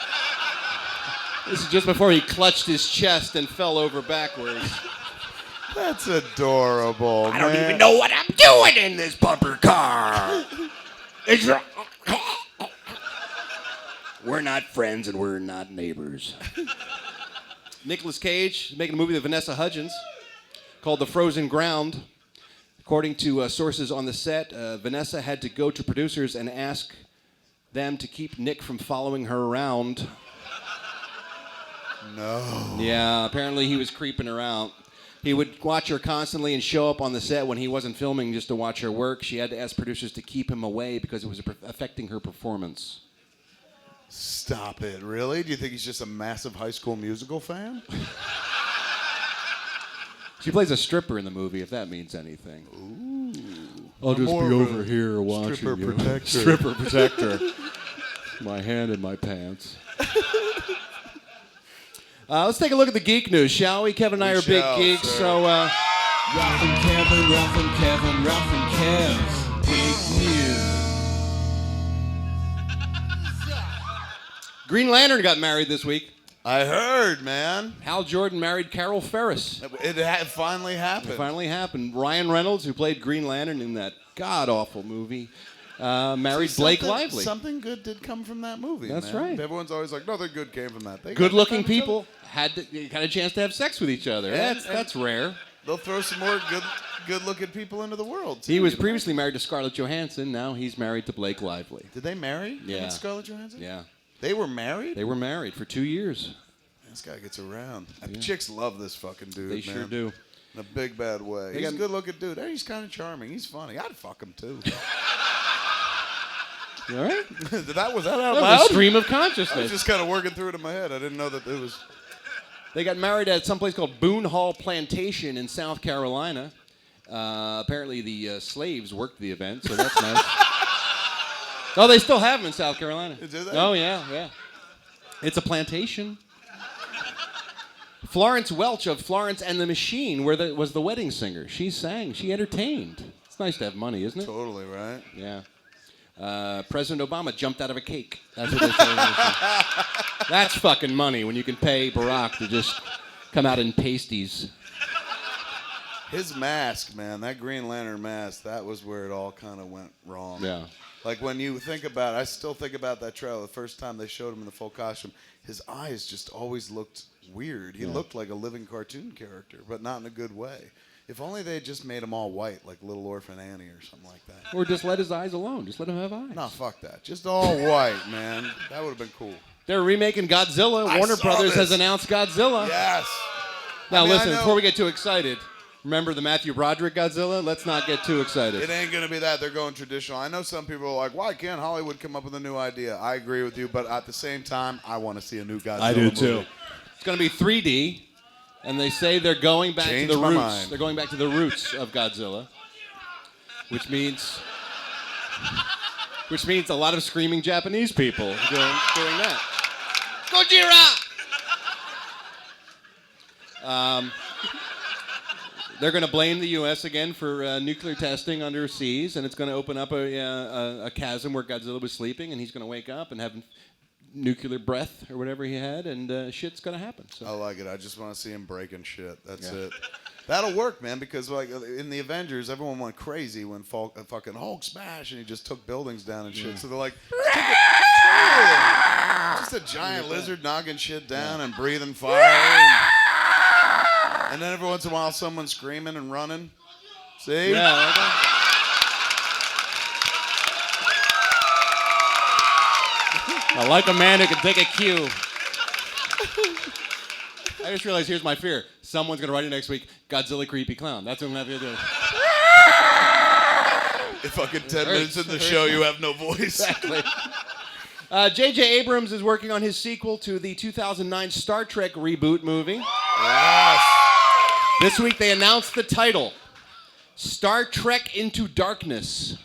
This is just before he clutched his chest and fell over backwards. That's adorable, I don't even know what I'm doing in this bumper car. We're not friends and we're not neighbors. Nicolas Cage is making a movie with Vanessa Hudgens called The Frozen Ground. According to sources on the set, Vanessa had to go to producers and ask them to keep Nick from following her around. No. Yeah, apparently he was creeping her out. He would watch her constantly and show up on the set when he wasn't filming just to watch her work. She had to ask producers to keep him away because it was affecting her performance. Stop it. Really? Do you think he's just a massive High School Musical fan? She plays a stripper in the movie, if that means anything. Ooh. I'll just be over here watching stripper you. protector. Stripper protector. My hand in my pants. Let's take a look at the geek news, shall we? Kevin and I are big geeks, so... Ralph and Kevin, Ralph and Kevin, Ralph and Kev's Geek News. Green Lantern got married this week. I heard, man. Hal Jordan married Carol Ferris. It finally happened. It finally happened. Ryan Reynolds, who played Green Lantern in that god-awful movie, married Blake Lively. Something good did come from that movie. That's man. right. Everyone's always like, nothing good came from that. Good-looking people had a chance to have sex with each other. That's rare. They'll throw some more good-looking people into the world. Too, He was previously married to Scarlett Johansson. Now he's married to Blake Lively. Did they marry? Yeah. Him and Scarlett Johansson? Yeah. They were married? They were married for 2 years. This guy gets around. Chicks love this fucking dude, They sure do. In a big, bad way. He's a good-looking dude. Hey, he's kind of charming. He's funny. I'd fuck him, too. You all right? Was that out That loud? was a stream of I consciousness. was just kind of working through it in my head. I didn't know that it was... They got married at some place called Boone Hall Plantation in South Carolina. Apparently the slaves worked the event, so that's nice. Oh, they still have them in South Carolina. Do they? Oh, yeah. It's a plantation. Florence Welch of Florence and the Machine was the wedding singer. She sang. She entertained. It's nice to have money, isn't it? Totally, right? Yeah. President Obama jumped out of a cake. That's what they say. That's fucking money when you can pay Barack to just come out in pasties. His mask, man, that Green Lantern mask, that was where it all kind of went wrong. Yeah. Like when you think about it, I still think about that trailer. The first time they showed him in the full costume, his eyes just always looked weird. He looked like a living cartoon character, but not in a good way. If only they had just made him all white, like Little Orphan Annie or something like that. Or just let his eyes alone. Just let him have eyes. No, fuck that. Just all white, man. That would have been cool. They're remaking Godzilla. Warner Brothers has announced Godzilla. Yes. Now listen, before we get too excited, remember the Matthew Broderick Godzilla? Let's not get too excited. It ain't going to be that. They're going traditional. I know some people are like, why can't Hollywood come up with a new idea? I agree with you, but at the same time, I want to see a new Godzilla I do too. movie. It's going to be 3D, and they say they're going back to the my roots. mind. They're going back to the roots of Godzilla, which means a lot of screaming Japanese people doing that. Gojira! They're going to blame the U.S. again for nuclear testing underseas, and it's going to open up a chasm where Godzilla was sleeping, and he's going to wake up and have nuclear breath or whatever he had, and shit's going to happen. So. I like it. I just want to see him breaking shit. That's it. That'll work, man, because like in the Avengers, everyone went crazy when fucking Hulk smash, and he just took buildings down and shit. So they're like, just a giant lizard knocking shit down and breathing fire. And then every once in a while, someone's screaming and running. See? Yeah. I like a man who can take a cue. I just realized here's my fear. Someone's going to write it next week, Godzilla Creepy Clown. That's what I'm going to have to do. If fucking 10 minutes in the show, you have no voice. Exactly. J.J. Abrams is working on his sequel to the 2009 Star Trek reboot movie. Yes. This week they announced the title, Star Trek Into Darkness.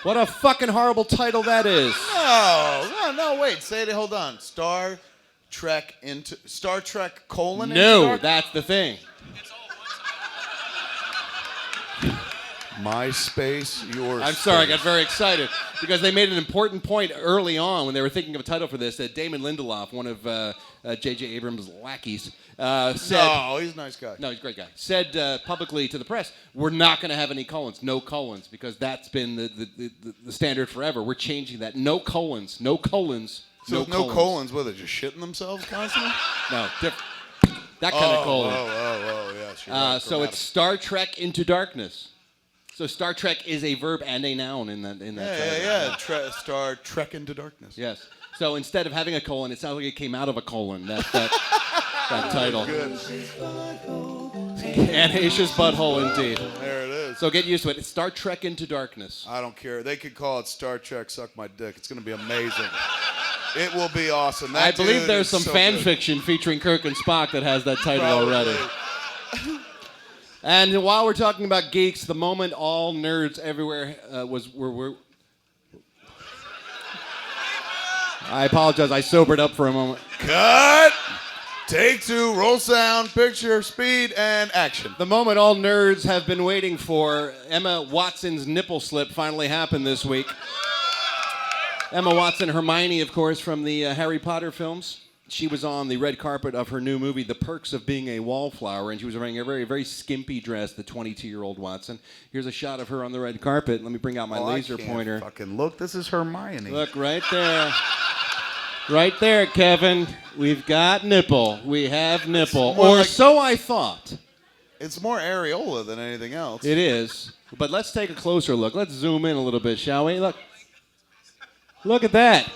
What a fucking horrible title that is. No, wait. Say it, hold on. Star Trek colon into No, Darkness? that's the thing. MySpace, your I'm sorry, I got very excited because they made an important point early on when they were thinking of a title for this that Damon Lindelof, one of J.J. Abrams' lackeys, said... No, he's a nice guy. No, he's a great guy. Said publicly to the press, we're not going to have any colons, no colons, because that's been the standard forever. We're changing that. No colons, no colons, So no colons, what, they're just shitting themselves constantly? No, that kind of colon. Yes. You're right, So it's Star Trek Into Darkness. So Star Trek is a verb and a noun in that. Yeah. Star Trek Into Darkness. Yes. So instead of having a colon, it sounds like it came out of a colon. That title. Good. Anasia's butthole, indeed. There it is. So get used to it. It's Star Trek Into Darkness. I don't care. They could call it Star Trek Suck My Dick. It's going to be amazing. It will be awesome. That I believe dude there's is some so fan good. fiction featuring Kirk and Spock that has that title Probably. already. And while we're talking about geeks, the moment all nerds everywhere were I apologize. I sobered up for a moment. Cut. Take two. Roll sound. Picture. Speed and action. The moment all nerds have been waiting for, Emma Watson's nipple slip finally happened this week. Emma Watson, Hermione, of course, from the Harry Potter films. She was on the red carpet of her new movie, The Perks of Being a Wallflower, and she was wearing a very, very skimpy dress, the 22-year-old Watson. Here's a shot of her on the red carpet. Let me bring out my laser pointer. Fucking look, this is Hermione. Look, right there. Right there, Kevin. We've got nipple. We have nipple. Or like, so I thought. It's more areola than anything else. It is. But let's take a closer look. Let's zoom in a little bit, shall we? Look. Look at that.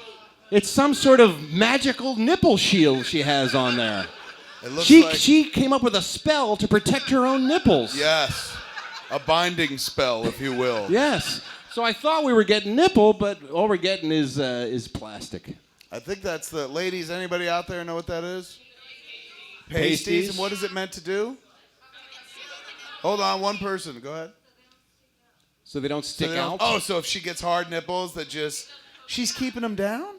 It's some sort of magical nipple shield she has on there. It looks She came up with a spell to protect her own nipples. Yes. A binding spell, if you will. Yes. So I thought we were getting nipple, but all we're getting is plastic. I think that's the... Ladies, anybody out there know what that is? Pasties. And what is it meant to do? Hold on, one person. Go ahead. So they don't stick out? Oh, so if she gets hard nipples that just... She's keeping them down?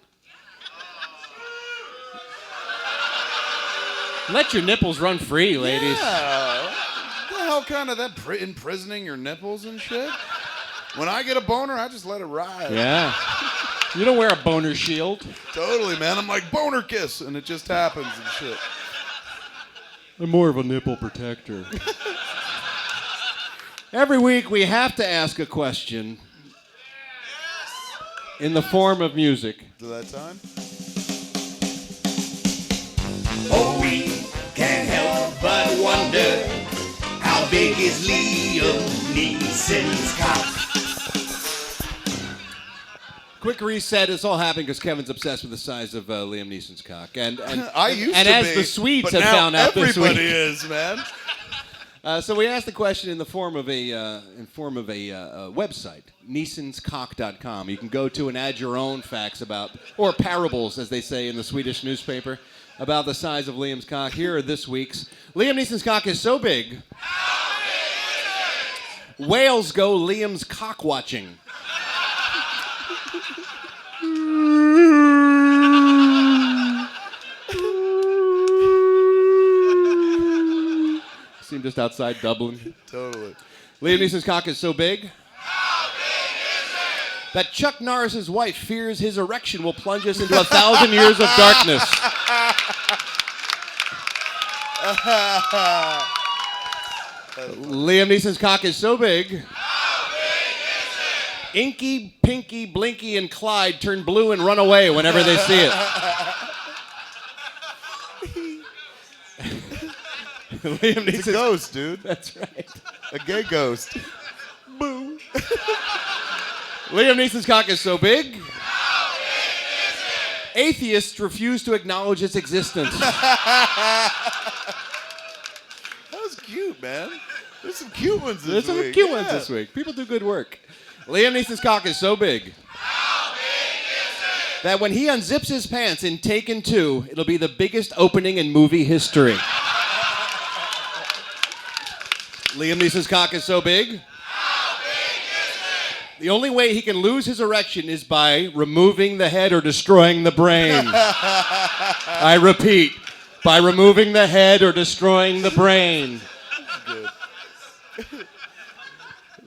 Let your nipples run free, ladies. Yeah. What the know, kind of that imprisoning your nipples and shit. When I get a boner, I just let it ride. Yeah. You don't wear a boner shield. Totally, man. I'm like, boner kiss, and it just happens and shit. I'm more of a nipple protector. Every week we have to ask a question in the form of music. To that time? Oh, we can't help but wonder how big is Liam Neeson's cock? Quick reset. It's all happening because Kevin's obsessed with the size of Liam Neeson's cock, and I used and to as be, the Swedes but have now found out this week. everybody is, man. So we asked the question in the form of a website, neesonscock.com. You can go to and add your own facts about, or parables, as they say in the Swedish newspaper, about the size of Liam's cock. Here are this week's. Liam Neeson's cock is so big. Whales go Liam's cock watching. Seem just outside Dublin. Totally. Liam Neeson's cock is so big. How big is it? That Chuck Norris's wife fears his erection will plunge us into 1,000 years of darkness. Liam Neeson's cock is so big. How big is it? Inky, Pinky, Blinky, and Clyde turn blue and run away whenever they see it. Liam It's a ghost, dude. That's right. A gay ghost. Boo. Liam Neeson's cock is so big. How big is it? Atheists refuse to acknowledge its existence. That was cute, man. There's some cute ones this week. There's some cute ones this week. People do good work. Liam Neeson's cock is so big. How big is it? That when he unzips his pants in Taken 2, it'll be the biggest opening in movie history. Liam Neeson's cock is so big. How big is it? The only way he can lose his erection is by removing the head or destroying the brain. I repeat, by removing the head or destroying the brain. Good.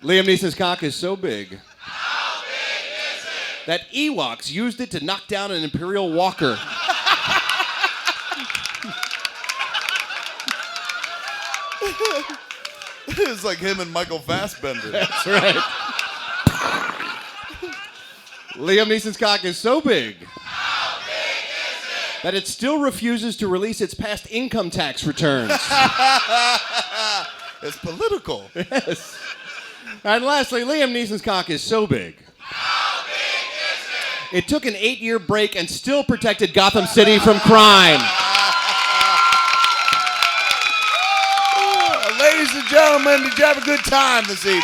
Liam Neeson's cock is so big. How big is it? That Ewoks used it to knock down an Imperial Walker. It's like him and Michael Fassbender. That's right. Liam Neeson's cock is so big. How big is it? That it still refuses to release its past income tax returns. It's political. Yes. And lastly, Liam Neeson's cock is so big. How big is it? It took an 8-year break and still protected Gotham City from crime. Ladies and gentlemen, did you have a good time this evening?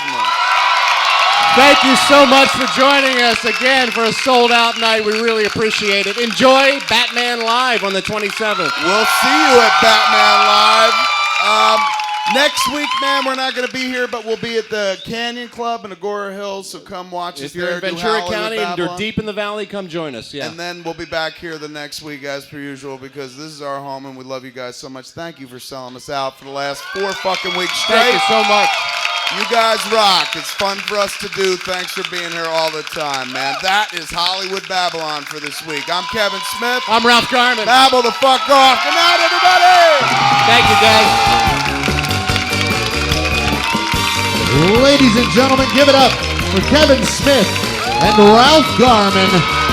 Thank you so much for joining us again for a sold-out night. We really appreciate it. Enjoy Batman Live on the 27th. We'll see you at Batman Live. Next week, man, we're not going to be here, but we'll be at the Canyon Club in Agora Hills, so come watch us If you're there. in Ventura Do County Howley with and you're Babble-On. deep in the valley, come join us. Yeah. And then we'll be back here the next week as per usual because this is our home and we love you guys so much. Thank you for selling us out for the last 4 fucking weeks straight. Thank you so much. You guys rock. It's fun for us to do. Thanks for being here all the time, man. That is Hollywood Babble-On for this week. I'm Kevin Smith. I'm Ralph Garman. Babble the fuck off. Good night, everybody. Thank you, guys. Ladies and gentlemen, give it up for Kevin Smith and Ralph Garman.